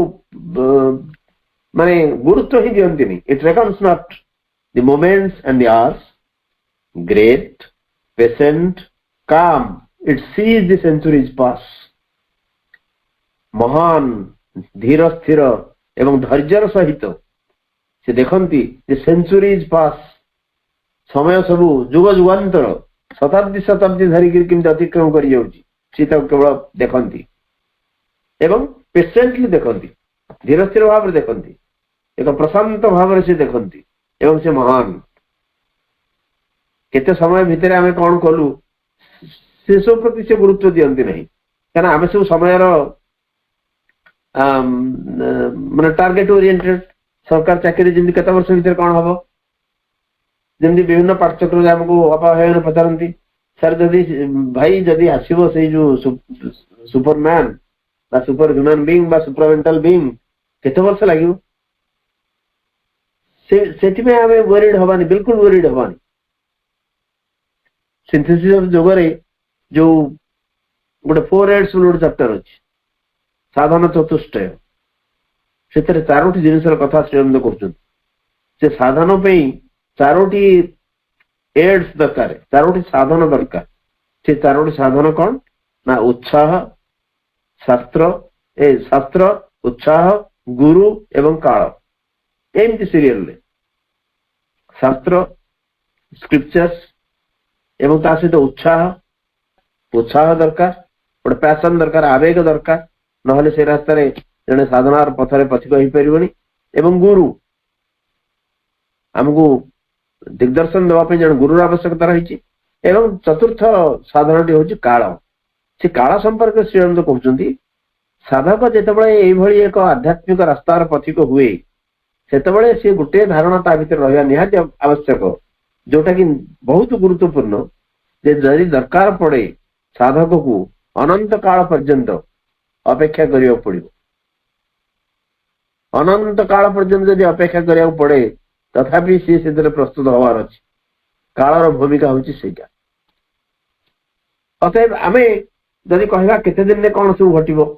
माने गुरुत्व ही दियंती it records not the moments and the hours great patient calm it sees the centuries pass महान धीर स्थिर एवं धैर्यर सहित से देखती सेंचुरीज पास समय सबू जुग जुगान्तर शताब्दी शताब्दी धरिकी केमती अतिक्रम कर केवल देखती एवं पेशेंटली देखती धीर स्थिर भाव देखती एक प्रशांत भाव से देखती एवं से महान केते समय भितर आम कौन कलु से सब प्रति से गुरुत्व दियंती नहीं क्या आम सब समय माने टार्गेट ओरिएंटेड सरकार चाकरी जमी केते वर्ष भीतर कौन हम जमी विभिन्न पाठ्यक्रम आमको अपाहन पचारती सर जदि भाई जदि आसो से जो सुपरमैन बा सुपर ह्यूमन बीइंग बा सुपरमेंटल बीइंग केते वर्ष लगे से आम वरीड हवानी बिल्कुल वरीड हवानी सिंथेसिस ऑफ जोगरे जो गोटे 4 एड्स गोटे चैप्टर अच्छी साधन चतुष्टय से 4टी जिनसर कथा श्रीअरविंद कहते साधन चारोटी एड्स दरकार 4टी साधन दरकार से 4टी साधन कौन ना उत्साह शास्त्र उत्साह गुरु एवं काल एमती सीरियल शास्त्र स्क्रिप्चर्स एवं ता सहित उत्साह दरकार गोटे पैशन दरकार आवेग दरकार नहले से रास्ता जड़े साधनार पथरे पथिक हो पारे एवं गुरु आमको दिग्दर्शन देवाई जन गुरुर आवश्यकता रही एवं चतुर्थ साधन हूँ काल से काल संपर्क श्रीअरविंद कहते साधक जितेबाला एक आध्यात्मिक रास्तार पथिक हुए से सी गोटे धारणा ता भीतर रहा निहाती आवश्यक जोटा कि बहुत गुरुत्वपूर्ण जदि दरकार पड़े साधक को अनंत काल पर्यंत अपेक्षा करिया पड़ो अनंत काल पर्यंत जदि अपेक्षा करिया पड़े तथापि सी से प्रस्तुत हवार अच्छी कालर भूमिका हूँ सेटा अतएव आम जदि कहवा केते दिन में कौन सब घटो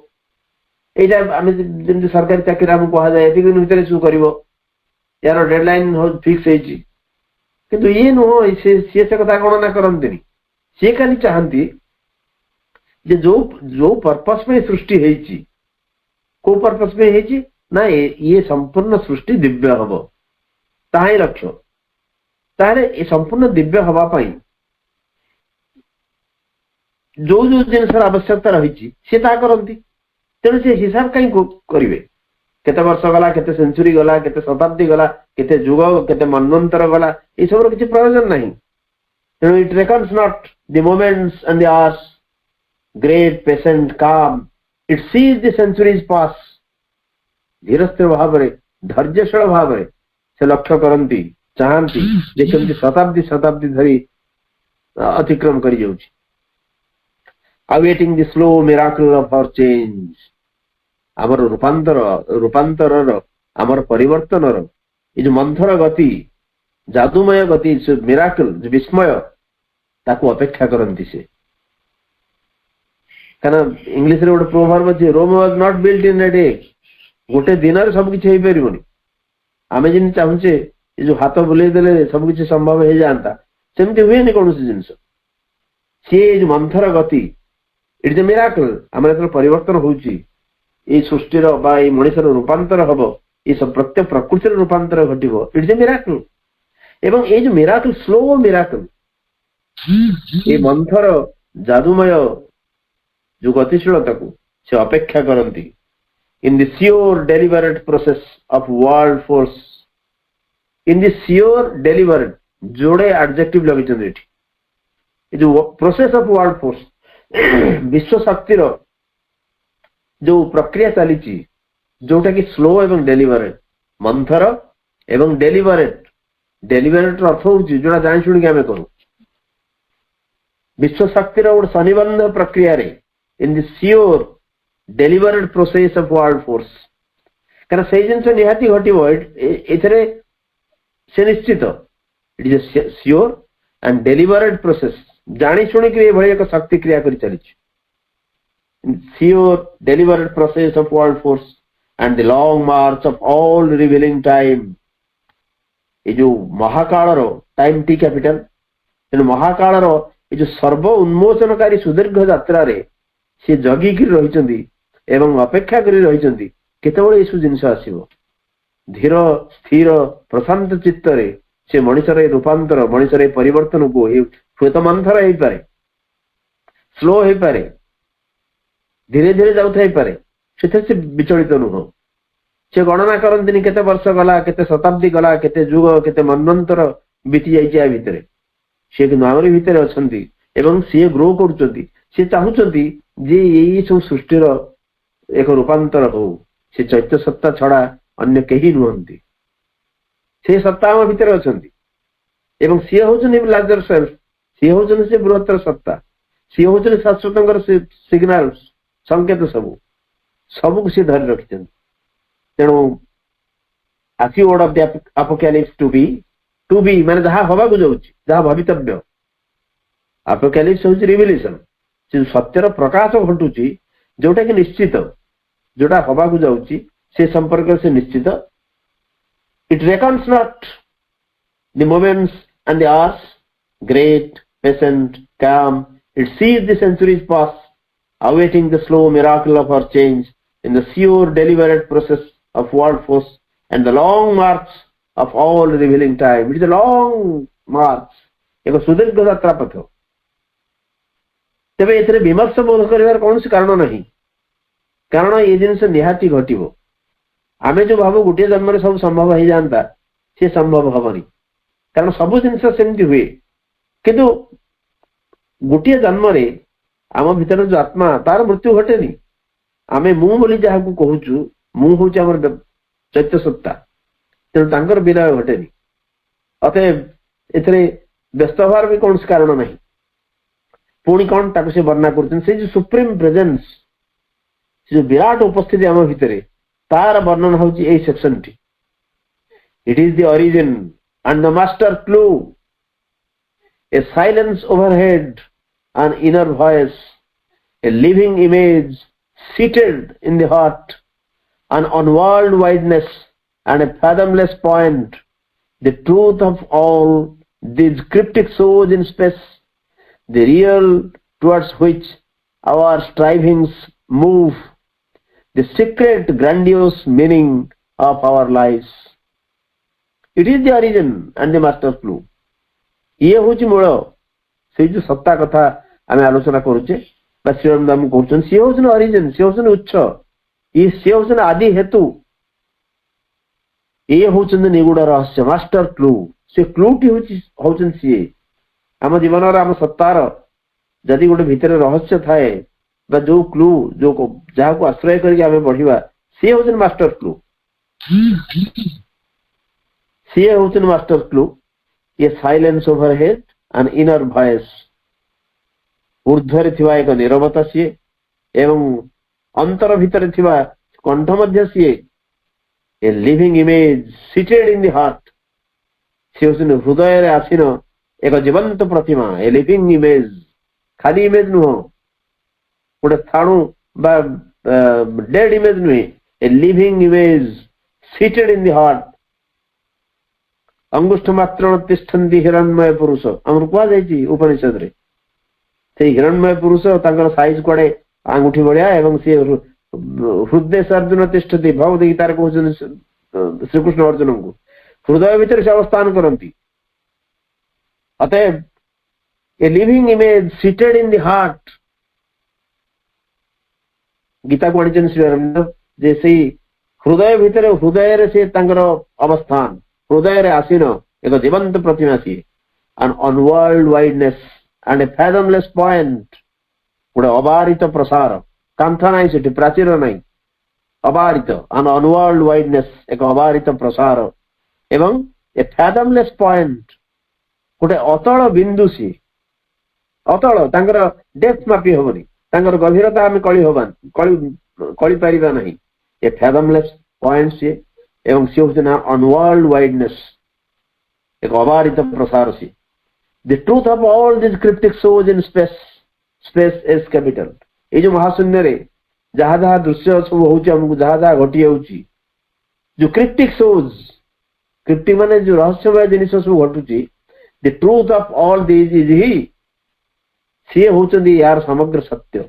यहाँ आम जमी सरकारी चाकरी आमको कहुए ये दिन भितर सब कर यार डेडलाइन फिक्स किंतु ये नुह सी से कथा गणना करती सी खाली चाहती जो पर्पस में सृष्टि है को पर्पस में है ना ये संपूर्ण सृष्टि दिव्य हम ताही लक्ष्य ताहले ये संपूर्ण दिव्य हवापाई जो जो जिन आवश्यकता रही सी करती तेणु से हिसाब कहीं करेंगे केते वर्ष गला केते सेंचुरी गला केते शताब्दी गला केते जुग केते मनवंतर गला ये सब किसी प्रयोजन नहीं तेणु it records not the moments and the hours great patient calm it sees the centuries पास धीर स्थिर भाव धैर्यशील भाव से लक्ष्य करती चाहती जे केमती शताब्दी शताब्दी धरी अतिक्रम कर awaiting the slow miracle of our change आमर रूपांतर आमर परिवर्तन ये जो मंथर गति जादूमय गति मिराकल जो विस्मय ताकू अपेक्षा करती से कारण इंग्लिश रे गोटे प्रोवर्ब अच्छे Rome was not built in a day गोटे दिन सब किसी हो पारबनी आम जमी चाहूचे ये जो हाथ बुले देले सब किसी संभव हो जाता सेमती हुए कौन जिन सी जो मंथर गति इट इज ए मिराकल आम परिवर्तन होची सृष्टि मनीषर रूपांतर हम ये सब प्रत्येक प्रकृति रूपांतर घटव इट इज ए मिराकल एवं ये जो मिराकल स्लो मिराकल ये मंथर जादुमय जो गतिशीलता को से अपेक्षा करती in the sure deliberate process of world force in the sure deliberate जोड़े एडजेक्टिव लगे जो प्रोसेस ऑफ वर्ल्ड फोर्स विश्व शक्तिर जो प्रक्रिया चली जोटा कि स्लो एवं डेलिवरेट मंथर एवं डेलिवरेट डेलिवरेट अर्थ हूँ जोड़ा जानी शुणी आम करूँ विश्व शक्तिर गोटे सनिबंध प्रक्रिया in the sure deliberate process of world force कारण से जिन निहाती घटव ए से निश्चित it is a sure and deliberate process जानी शुणी कि एक शक्ति क्रिया कर चली sure deliberate process of world force and the long march of all revealing time ये जो महाकाल टाइम टी कैपिटल तेणु महाकाल ये जो सर्व उन्मोचनकारी सुदीर्घ यात्रा सी जगिकी रही एवं अपेक्षा कर रही केतबेले ये सब जिनस आसो धीर स्थिर प्रशांत चित्त से मनीषर रूपांतर मनीषर परिवर्तन को हुए तो मंथर हो पारे स्लो हो पारे धीरे धीरे जाऊे से विचलित नुह से गणना करती केते वर्ष गला केते शताब्दी गला केते जुग केते मनवंतर बीती जाइए भितर सी कि आमरी भितर अच्छा सी ग्रो कर चाहते जे यही सब सृष्टिर एक रूपांतर हो से चैत्य सत्ता छड़ा अन्य कहीं नुहति से सत्ता आम भितर अच्छा सी हूँ लार्जर सेल्फ सी हूँ से बृहत्तर सत्ता सी हूँ शाश्वत सिग्नाल संकेत सबू सबू सी धरी रखी तेणु आसी word of the apocalypse to be माने जहाँ हवा को जाउची जहाँ भवितव्य अपोकैलिप्स होची रिविलेशन से सत्यर प्रकाश घटुची जोटा कि निश्चित जोटा हवा को जाउची से संपर्क से निश्चित it reckons not the moments and the hours great patient calm it sees the centuries pass awaiting the slow miracle of our change in the sure deliberate process of world force and the long march of all revealing time. It is a long march. एक सुदीर्घ यात्रा पथ तेरे एथरे विमर्श बोध कर कौन कारण नहीं कारण ये जिनस निहाती घटव आम जो भाव गोटे जन्म सब संभव हो जाता सी संभव हेनी कारण सब जिनस सेमती हुए किंतु गोटे जन्म आम भीतर जो आत्मा तार मृत्यु घटेनी आम मु बोली जहाँ को कहूचु मु हूँ आम चैत्य सत्ता तेणु विलय घटेनी अतएव ए व्यस्त हबार भी कौन कारण नहीं पुणी कौन ताको से वर्णना कर सुप्रीम प्रेजेंस जो विराट उपस्थिति आम भितर तार वर्णन हूँ section T it is the origin and the master clue a silence overhead an inner voice, a living image seated in the heart, an unworld wideness and a fathomless point, the truth of all these cryptic shows in space, the real towards which our strivings move, the secret grandiose meaning of our lives. It is the origin and the master clue. ये हूँ मूल से जो सत्ता कथा आम आलोचना करुचे श्रीराम कहते सी हूँ अरिजिन सी हूँ उच्च ये सी हूँ आदि हेतु ये हूँ निगूढ़ रहस्य मास्टर क्लू से क्लू टी हूँ सी आम जीवन आम सत्तार जदि गोटे भितर रहस्य थाए जो क्लू जो जहाँ को आश्रय करके बढ़िया सी हूँ मास्टर क्लू सी हूँ मास्टर क्लू ये silence overhead and inner voice ऊर्ध्वरे थिवा एक नीरवता सी एवं अंतर भितर थिवा कंठ मध्य सी a living image seated in the heart सी हूँ हृदय आसीन एक जीवंत प्रतिमा, ए लिविंग इमेज, खाली इमेज नुह, गोटे स्थाणु बा डेड इमेज नुहे, a living image seated in the heart. अंगुष्ठ मात्र तिष्ठन्ति हिरण्मय पुरुष आमर कहुई उपनिषद रे, से हिरण्मय पुरुष तांकर साइज कुआडे आंगुठी भलिया एवं सी हृदय से अर्जुन तिष्ठति। भगवद गीतार कहते श्रीकृष्ण अर्जुन को हृदय भितर से अवस्थान करती। अतएव a living image seated in the heart. Gita को श्री अरविंद जे से हृदय भितर हृदय से अवस्थान, हृदय आसीन एक जीवंत प्रतिमा सी, an unwalled wideness and a fathomless point, गोटे अबारित प्रसार, कांथा नाई से प्राचीर नाई, अबारित, एन अनवर्ल्ड वाइडनेस एक अबारित प्रसार एवं ए फैथमलेस पॉइंट, गोटे अतल बिंदु सी, अतल तांकर डेप्थ मापी हबनी, तांकर गभीरता आम कली पारिबा नहीं। ए फैथमलेस पॉइंट सी एवं सी हूँ अनवर्ल्ड वाइडनेस एक अबारित प्रसार सी। The truth of all this cryptic shows in space, space is capital. ये जो महाशून्य रे जहाँ जहाँ दृश्य सब होमको जहाँ जहाँ घटी जाऊँगी, जो क्रिप्टिक सोज, क्रिप्टिक माने जो रहस्यमय जिनिस सब घटुची, the truth of all this is he, सी होचंदी यार समग्र सत्य।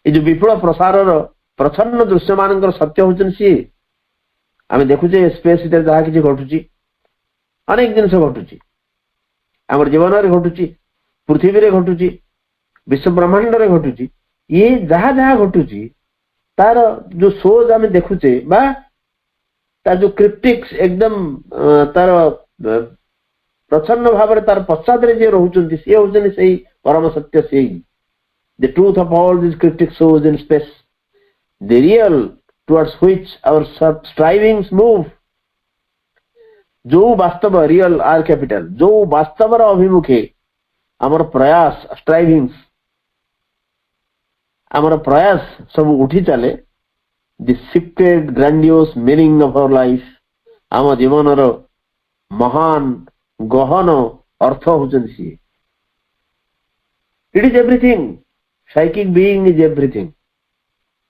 ये जो विपुल प्रसार प्रच्छन्न दृश्य मान सत्य होचन सी। आम देखुचे स्पेस भीतर जहाँ किसी घटुची, अनेक जिनस घटुची, आम जीवन में घटुची, पृथ्वी रे घटुची, विश्व ब्रह्मांड रे घटुची। ये जहाँ जहाँ घटुची तार जो सोज आम देखुचे बा तार जो क्रिप्टिक्स एकदम तार प्रच्छन्न भाव तार पश्चात जे रोचंती सी होचन से परम सत्य से। The truth of all this cryptic shows in space, the real towards which our strivings move, जो वास्तव रियल आर कैपिटल, जो वास्तव अभिमुखे आमर प्रयास स्ट्राइविंग्स, आमर प्रयास सब उठी चले। The secret grandiose meaning of our life, आम जीवन महान गहन अर्थ होचन सी। It is everything, psychic being is everything.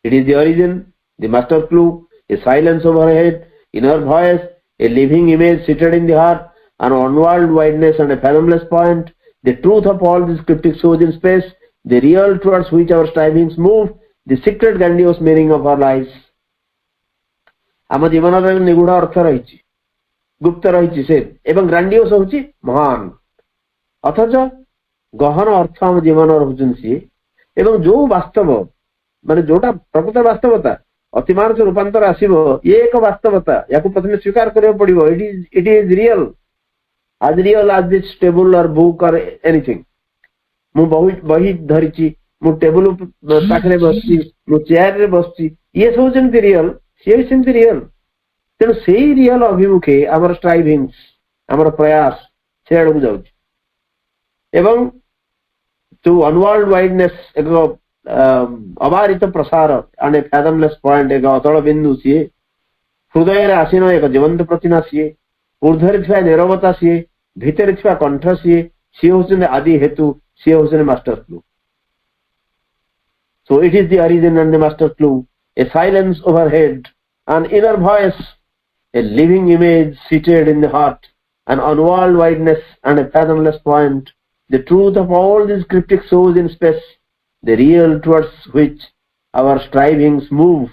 It is the origin, the master clue, a silence overhead, inner voice, a living image seated in the heart, an unworld wideness and a fathomless point, the truth of all these cryptic shows in space, the real towards which our strivings move, the secret grandiose meaning of our lives. आम जीवन निगूढ़ अर्थ रही, गुप्त रही से एवं ग्रांडियोस होची महान, अथच गहन अर्थ आम जीवन रोचन सी। एवं जो वास्तव माने जोटा प्रकृत वास्तवता अतिमान से रूपांतर आसीबो, ये एक वास्तवता या प्रथम स्वीकार करबो पड़िबो। It is real as this table or book or anything। मु बही धरिची, मु टेबल पाखरे बसची, मु चेयर रे बसची, ये सब जेमति रियल, से भी सेमति रियल। तेणु से रियल अभिमुखे आमर स्ट्राइविंग्स, आमर प्रयास से आड़ को जाउची। एवं जो अनवर्ल्ड वाइडनेस एक अबारित प्रसार एंड ए फैथमलेस पॉइंट, एक अतल बिंदु सी, हृदय आसीन एक जीवंत प्रतिमा सी, ऊर्ध्व निरवता सी, भितर कंठ सी हूँ आदि हेतु, सी हूँ master clue. So it is the origin and the master clue, a silence overhead, an inner voice, a living image seated in the heart, an unwalled wideness and a fathomless point, the truth of all this cryptic shows in space, the real towards which our strivings move,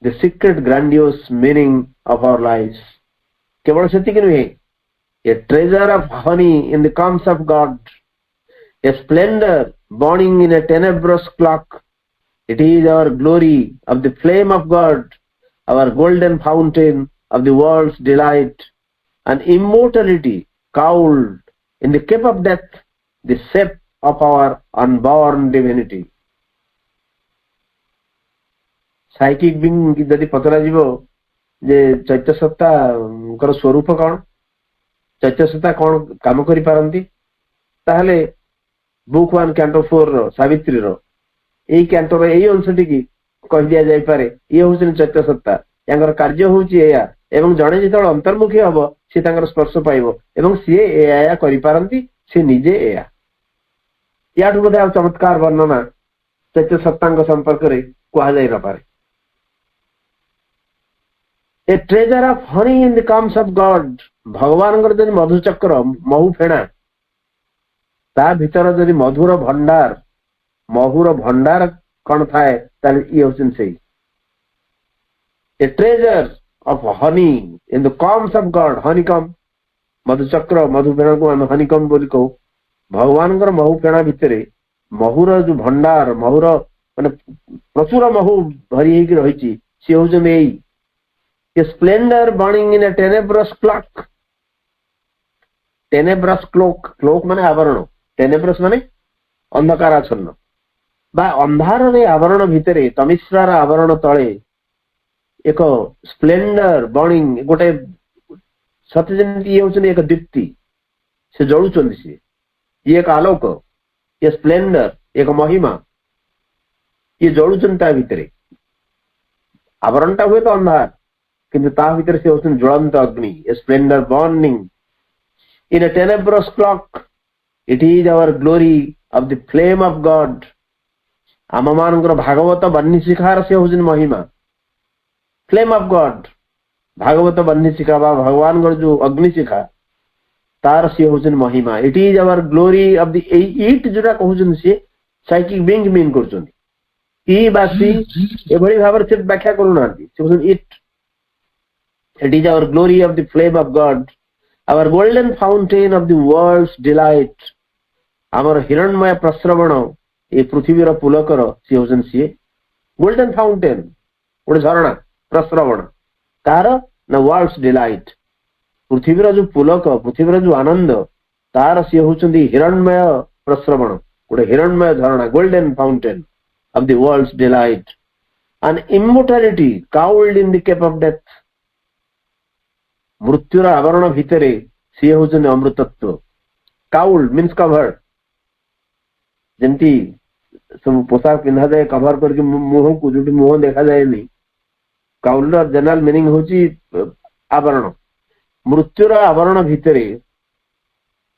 the secret grandiose meaning of our lives। केवल सेतिक नुहे, a treasure of honey in the calms of God, a splendor burning in a tenebrous clock। It is our glory of the flame of God, our golden fountain of the world's delight, and immortality cowled in the cape of death, the shape of our unborn divinity। Psychic being जदि पचरा जीवो जे चैत्य सत्ता स्वरूप कौन, चैत्य सत्ता कौन काम करि पारंती, ताहले बुक 1 कैंटो 4 सावित्री रो एई कैंटो रो एई अंशटी की कहि दिया जाय पारे, ये होउछन चैत्य सत्ता। यांगर कार्य होउची एया ଏବଂ ଜଣେ ଯେତେବେଳେ ଅନ୍ତର୍ମୁଖୀ ହବ ସେ ତାଙ୍କର ସ୍ପର୍ଶ ପାଇବ ଏବଂ ସିଏ ଏୟା କରିପାରନ୍ତି, ସେ ନିଜେ ଏୟା। ୟାଠୁ ବୋଧେ ଆଉ ଚମତ୍କାର ବର୍ଣ୍ଣନା ସତ୍ୟ ସତ୍ତାଙ୍କ ସମ୍ପର୍କରେ କୁହାଯାଇ ନପାରେ। A treasure of honey in the combs of God, ଭଗବାନଙ୍କର ଯଦି ମଧୁଚକ୍ର ମହୁ ଫେଣା ତା ଭିତରେ ଯଦି ମହୁର ଭଣ୍ଡାର କଣ ଥାଏ ତାହେଲେ ଇଏ ହଉଛନ୍ତି ସେଇ। A treasure of honey in the combs of God, honeycomb ମଧୁଚକ୍ର, ମଧୁ ଫେଣାକୁ ଆମେ ହନିକମ୍ ବୋଲି କହୁ। ଭଗବାନଙ୍କର ମହୁ ଫେଣା ଭିତରେ ମହୁର ଯୋଉ ଭଣ୍ଡାର, ମହୁର ମାନେ ପ୍ରଚୁର ମହୁ ଭରି ହେଇକି ରହିଛି, ସିଏ ହଉଛନ୍ତି ଏଇ ସ୍ପ୍ଲେଣ୍ଡର ବର୍ଣିଂ ଇନ ଏ ଟେନେବ୍ରସ୍ କ୍ଲକ୍। ଟେନେବ୍ରସ୍ କ୍ଲୋକ୍ ମାନେ ଆବରଣ, ଟେନେବ୍ରସ୍ ମାନେ ଅନ୍ଧକାରାଚ୍ଛନ୍ନ ବା ଅନ୍ଧାରରେ ଆବରଣ ଭିତରେ, ତମିଶ୍ରାର ଆବରଣ ତଳେ ଏକ ସ୍ପ୍ଲେଣ୍ଡର ବର୍ଣିଂ, ଗୋଟେ ସତେ ଯେମିତି ଇଏ ହଉଛନ୍ତି ଏକ ଦୀପ୍ତି, ସେ ଜଳୁଛନ୍ତି, ସିଏ ଇଏ ଏକ ଆଲୋକ, ଇଏ ସ୍ପ୍ଲେଣ୍ଡର, ଏକ ମହିମା, ଇଏ ଜଳୁଛନ୍ତି ତା ଭିତରେ। ଆବରଣଟା ହୁଏ ତ ଅନ୍ଧାର, କିନ୍ତୁ ତା ଭିତରେ ସେ ହଉଛନ୍ତି ଜ୍ୱଳନ୍ତ ଅଗ୍ନି, a splendour burning in a tenebrous clock. It is our glory of the flame of God. ଆମ ମାନଙ୍କର ଭାଗବତ ବହ୍ନି ଶିଖାର ସେ ହଉଛନ୍ତି ମହିମା, ଫ୍ଲେମ୍ ଅଫ ଗଡ୍। ଭାଗବତ ବହ୍ନି ଶିଖା ବା ଭଗବାନଙ୍କର ଯୋଉ ଅଗ୍ନି ଶିଖା ତାର ସିଏ ହଉଛନ୍ତି ମହିମା। It is our glory of the, ଏଇ ଇଟ୍ ଯୋଉଟା କହୁଛନ୍ତି ସିଏ ସାଇକିକ ବିଙ୍ଗ ମିନ୍ କରୁଛନ୍ତି। ଇ ବା ସି ଏଭଳି ଭାବରେ ସେ ବ୍ୟାଖ୍ୟା କରୁନାହାନ୍ତି, ସେ କହୁଛନ୍ତି it. It is our glory of the flame of God, our golden fountain of the world's delight. ଆମର ହିରଣ୍ମୟ ପ୍ରସ୍ରବଣ, ଏ ପୃଥିବୀର ପୁଲକର ସିଏ ହଉଛନ୍ତି ସିଏ। ଗୋଲ୍ଡେନ ଫାଉଣ୍ଟେନ, ଗୋଟେ ଝରଣା ପ୍ରସ୍ରବଣ, ତାର ନା ୱାର୍ଲଡସ୍ ଡିଲାଇଟ, ପୃଥିବୀର ଯୋଉ ପୁଲକ, ପୃଥିବୀର ଯୋଉ ଆନନ୍ଦ, ତାର ସିଏ ହଉଛନ୍ତି ହିରଣ୍ମୟ ପ୍ରସ୍ରବଣ, ଗୋଟେ ହିରଣ୍ମୟ ଝରଣା, golden fountain of the world's delight. an immortality cowled in the cave of death. ମୃତ୍ୟୁର ଆବରଣ ଭିତରେ ସିଏ ହଉଛନ୍ତି ଅମୃତତ୍ଵ। କାଉଲ୍ଡ ମିନ୍ସ କଭର୍ଡ, ଯେମିତି ସବୁ ପୋଷାକ ପିନ୍ଧାଯାଏ କଭର କରିକି ମୁହଁକୁ, ଯୋଉଠି ମୁହଁ ଦେଖାଯାଏନି, କାଉଲ୍ଡର ଜେନେରାଲ ମିନିଂ ହଉଛି ଆବରଣ। ମୃତ୍ୟୁର ଆବରଣ ଭିତରେ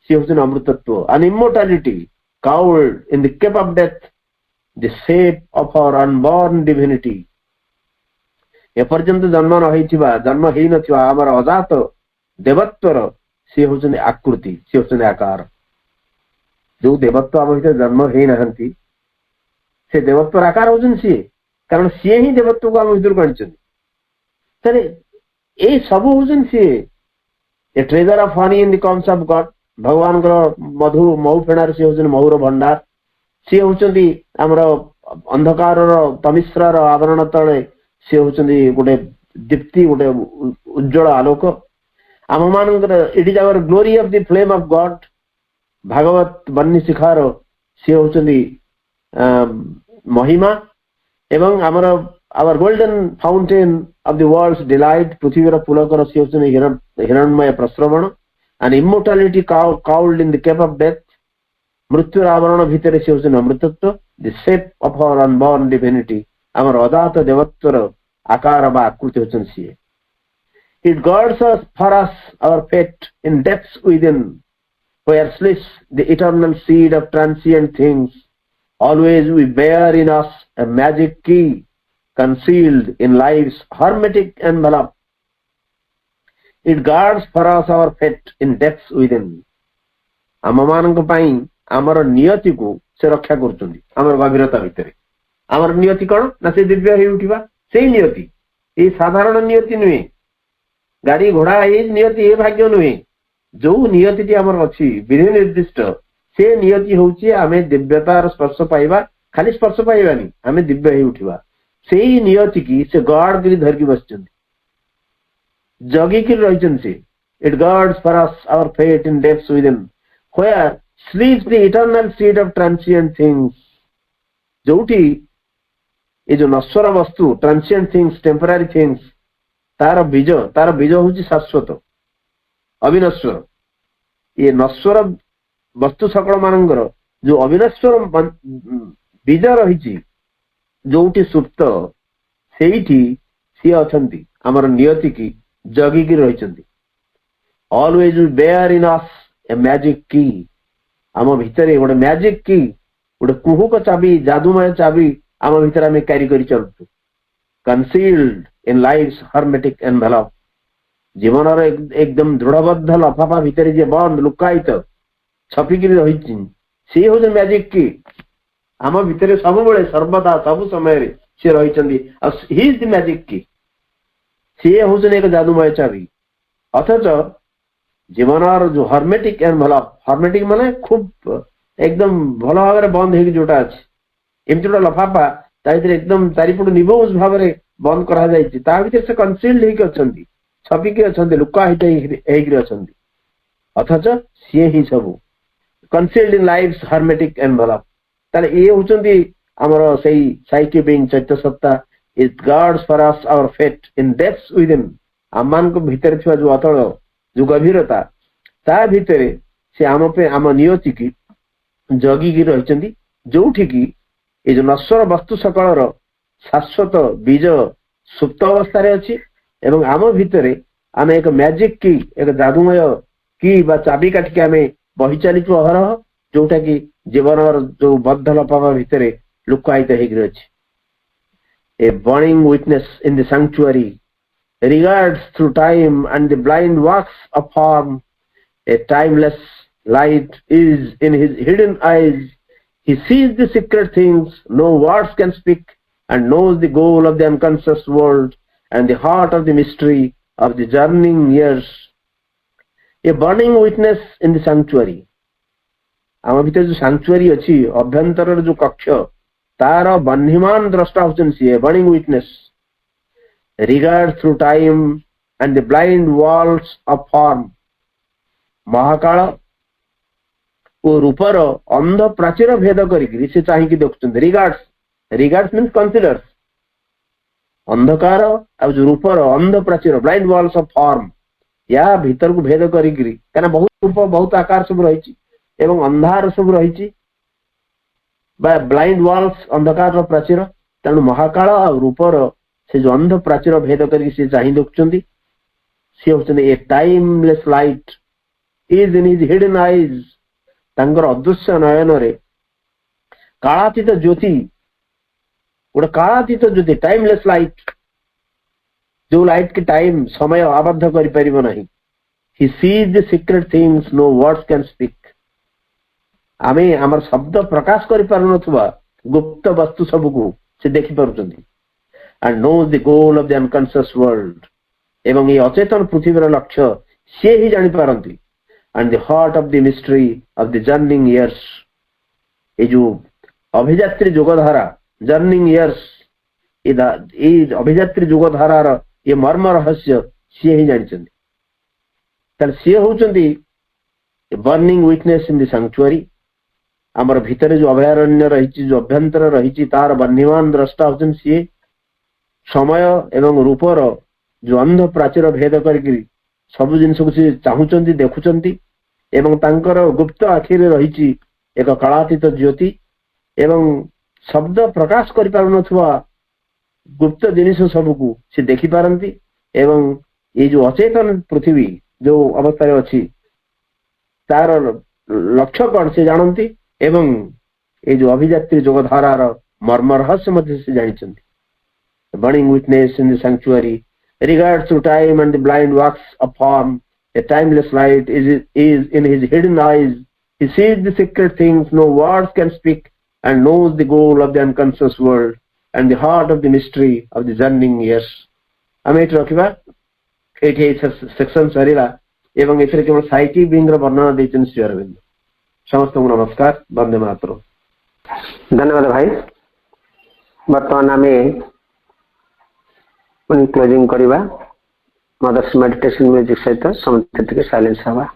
ସିଏ ହଉଛନ୍ତି ଅମୃତତ୍ଵ। an immortality cowled in the cave of death, the shape of our unborn divinity. ଏପର୍ଯ୍ୟନ୍ତ ଜନ୍ମ ନ ହେଇଥିବା, ଜନ୍ମ ହେଇନଥିବା ଆମର ଅଜାତ ଦେବତ୍ୱର ସିଏ ହଉଛନ୍ତି ଆକୃତି, ସିଏ ହଉଛନ୍ତି ଆକାର। ଯୋଉ ଦେବତ୍ୱ ଆମ ଭିତରେ ଜନ୍ମ ହେଇନାହାନ୍ତି ସେ ଦେବତ୍ୱର ଆକାର ହଉଛନ୍ତି ସିଏ, କାରଣ ସିଏ ହିଁ ଦେବତ୍ୱକୁ ଆମ ଭିତରକୁ ଆଣିଛନ୍ତି। ତାହେଲେ ଏଇ ସବୁ ହଉଛନ୍ତି ସିଏ। A treasure of honey in the combs of God, ଭଗବାନଙ୍କର ମହୁ ଫେଣାରେ ସିଏ ହଉଛନ୍ତି ମହୁର ଭଣ୍ଡାର। ସିଏ ହଉଛନ୍ତି ଆମର ଅନ୍ଧକାରର ତମିଶ୍ରାର ଆବରଣ ତଳେ ସେ ହଉଛନ୍ତି ଗୋଟେ ଦୀପ୍ତି, ଗୋଟେ ଉଜ୍ଜଳ ଆଲୋକ। ଆମ ମାନଙ୍କର it is our glory of the flame of God, ଭାଗବତ ବହ୍ନି ଶିଖାର ସିଏ ହଉଛନ୍ତି ମହିମା। ଏବଂ ଆମର our golden fountain of the world's delight, ପୃଥିବୀର ପୁଲକର ସିଏ ହଉଛନ୍ତି Hiranmay ପ୍ରସ୍ରବଣ। an immortality cowled in the cave of death, ମୃତ୍ୟୁର ଆବରଣ ଭିତରେ ସିଏ ହଉଛନ୍ତି ଅମୃତତ୍ଵ। ଦି ସେପ୍ ଅଫ ଆୱାର ଅନବର୍ନ ଡିଭିନିଟି, ଆମର ଅଜାତ ଦେବତ୍ୱର ଆକାର ବା ଆକୃତି ହଉଛନ୍ତି ସିଏ। It guards us for us our fate in depths within, where sleeps the eternal seed of transient things. Always we bear in us a magic key, concealed in life's hermetic envelope. It guards for us our fate in depths within. ଆମ ମାନଙ୍କ ପାଇଁ ଆମର ନିୟତିକୁ ସେ ରକ୍ଷା କରୁଛନ୍ତି ଆମର ଗଭୀରତା ଭିତରେ। ଆମର ନିୟତି କଣ ନା ସେ ଦିବ୍ୟ ହେଇ ଉଠିବା, ସେଇ ନିୟତି। ଏଇ ସାଧାରଣ ନିୟତି ନୁହେଁ, ଗାଡି ଘୋଡା ଏଇ ନିୟତି, ଏ ଭାଗ୍ୟ ନୁହେଁ। ଯୋଉ ନିୟତିଟି ଆମର ଅଛି ବିଧି ନିର୍ଦ୍ଦିଷ୍ଟ, ସେ ନିୟତି ହଉଛି ଆମେ ଦିବ୍ୟତାର ସ୍ପର୍ଶ ପାଇବା। ଖାଲି ସ୍ପର୍ଶ ପାଇବାନି, ଆମେ ଦିବ୍ୟ ହେଇ ଉଠିବା। ସେଇ ନିୟତିକି ସେ ଗାର୍ଡ କରି ଧରିକି ବସିଛନ୍ତି, ଜଗିକି ରହିଛନ୍ତି ସେ। It guards for us our fate in depths within, where sleeps the eternal seed of transient things. ଯୋଉଠି ଏ ଯୋଉ ନଶ୍ୱର ବସ୍ତୁ, transient things, temporary things, ତାର ବୀଜ ହଉଛି ଶାଶ୍ୱତ, ଅବିନଶ୍ୱର। ଏ ନଶ୍ୱର ବସ୍ତୁ ସକଳ ମାନଙ୍କର ଯୋଉ ଅବିନଶ୍ୱର ବୀଜ ରହିଛି, ଯୋଉଠି ସୁପ୍ତ, ସେଇଠି ସିଏ ଅଛନ୍ତି ଆମର ନିୟତି କି जगिकी रहिचंदी always we bear in us a magic key आम भितर गोटे मैजिक की गोटे कुहुक चाबी जादूमय चाबी आम भितर आम क्यारी कर चलुଛୁ concealed in life's hermetic envelope जीवन एकदम दृढ़बद्ध लफाफा भितर जे बंद लुकायित छपिकी रही सी हूँ मैजिक की आम भितर सब बड़े सर्वदा सब समय सी रही ही इज द मैजिक की सी हूँ एक जादूमय चाबी अथच जीवन जो हर्मेटिक एनवेलप हर्मेटिक माने खूब एकदम भल भाव बंद हो जोटा अच्छी एमती गोटे लफाफा एकदम चारिपट निबोज भाव बंद कर से कनसिल्ड होती छपिकी अच्छा लुका अच्छा अथच सी ही सब concealed in life hermetic envelope ताले ये होचंदी हमर सही साइकी बीइंग चैत्य सत्ता it guards for us our fate in depths with him आमान को भीतर छिवा जो अतल जो गभीरता ता भीतर से आम पे आम नियति की जगिकी रहिचंदी जोठी की ये जो नश्वर वस्तु सकलर शाश्वत बीज सुप्त अवस्था रे अछि एवं आम भितर आम एक मैजिक की एक जादूमय की बा चाबी काटिक आम बही चलीचु अहरह जोटा की जीवन जो बद्ध लफाफा भितर लुकायित होगी a burning witness in the sanctuary regards through time and the blind walks of form a timeless light is in his hidden eyes he sees the secret things no words can speak and knows the goal of the unconscious world and the heart of the mystery of the journeying years a burning witness in the sanctuary आम भीतर जो sanctuary अच्छी अभ्यंतर जो कक्ष तार बन्हीमान द्रष्टा होचन सी burning witness regard through time and the blind walls of form महाकाल ओ रूपर अंध प्राचीर भेद करी से चाहिए देखुं रिगार्ड्स रिगार्ड्स मीन्स कन्सिडर्स अंधकार आ जो रूपर अंध प्राचीर ब्लाइंड वॉल्स ऑफ फॉर्म या भीतर को भेद करी बहुत रूप बहुत आकार सब रही एवं अंधार सब रही ब्लाइंड वॉल्स अंधकार प्राचीर तेणु महाकाल आ रूपर से जो अंध प्राचीर भेद करके चाह देखुं सी होती a timeless light is in his hidden eyes तांकर अदृश्य नयन रे कालातीत ज्योति गोटे कालातीत ज्योति टाइमलेस लाइट जो लाइट की टाइम समय आबद्ध कर परिबो नहीं he sees the secret things no words can speak आमे हमर शब्द प्रकाश कर पारन थुवा गुप्त वस्तु सब को से देखि पारुचंदी and knows the goal of the unconscious world एवं ये अचेतन पृथ्वीर लक्ष्य से ही जानि पारंती and the heart of the mystery of the journeying years ये जो अभियात्री जुगधारा जर्निंग इयर्स ये अभियात्री जुगधारार ये मर्म रहस्य सी ही जानिचंदी ताले सी होचंदी burning witness in the sanctuary आमर भीतर जो अभयारण्य रही जो अभ्यंतर रही तार बन्हीमान द्रष्टा होचन सी समय एवं रूपर जो अंध प्राचीर भेद करके सब जिन को सी चाहूचंती देखुचंती एवं तांकर गुप्त आखि रही एक कलातीत ज्योति एवं शब्द प्रकाश कर पारुनथुवा गुप्त जिनिस सब को सी देखि पारंती एवं ये जो अचेतन पृथ्वी जो अवस्था अच्छी तार लक्ष्य कौन से जानती एवं ये जो अभियात्री जोगधारार मर्म रहस्य मध्य से जानिचंती burning witness in the sanctuary regards through time and the blind walls of form a timeless light is in his hidden eyes he sees the secret things no words can speak and knows the goal of the unconscious world and the heart of the mystery of the journeying years आम ये रखा ये section Sarila एवं एथरे केवल psyche Bing वर्णना देचन श्री अरविंद समस्त को नमस्कार वंदे मातरम धन्यवाद भाई बर्तमान आम क्लोजिंग करवा मदर्स मेडिटेशन म्यूजिक सहित समस्त साइलेंस हवा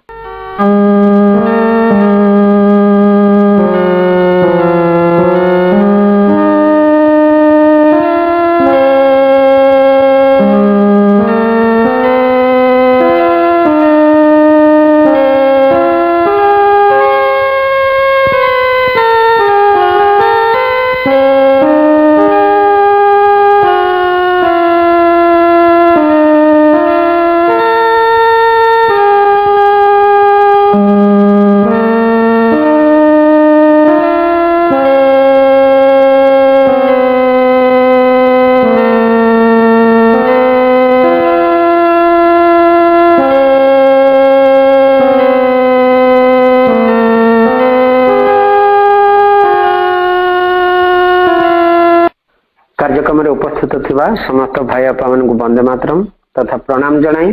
कार्यक्रम रे उपस्थित थिबा समस्त भाई आपा मानकु वंदे मातरम तथा प्रणाम जणाई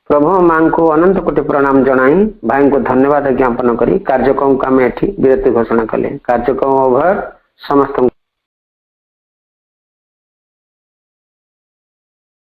प्रभु मां को अनंत कोटि प्रणाम जणाई भाई को धन्यवाद ज्ञापन करी कार्यक्रम को आम एठी विरति घोषणा कले। कार्यक्रम ओभर समस्त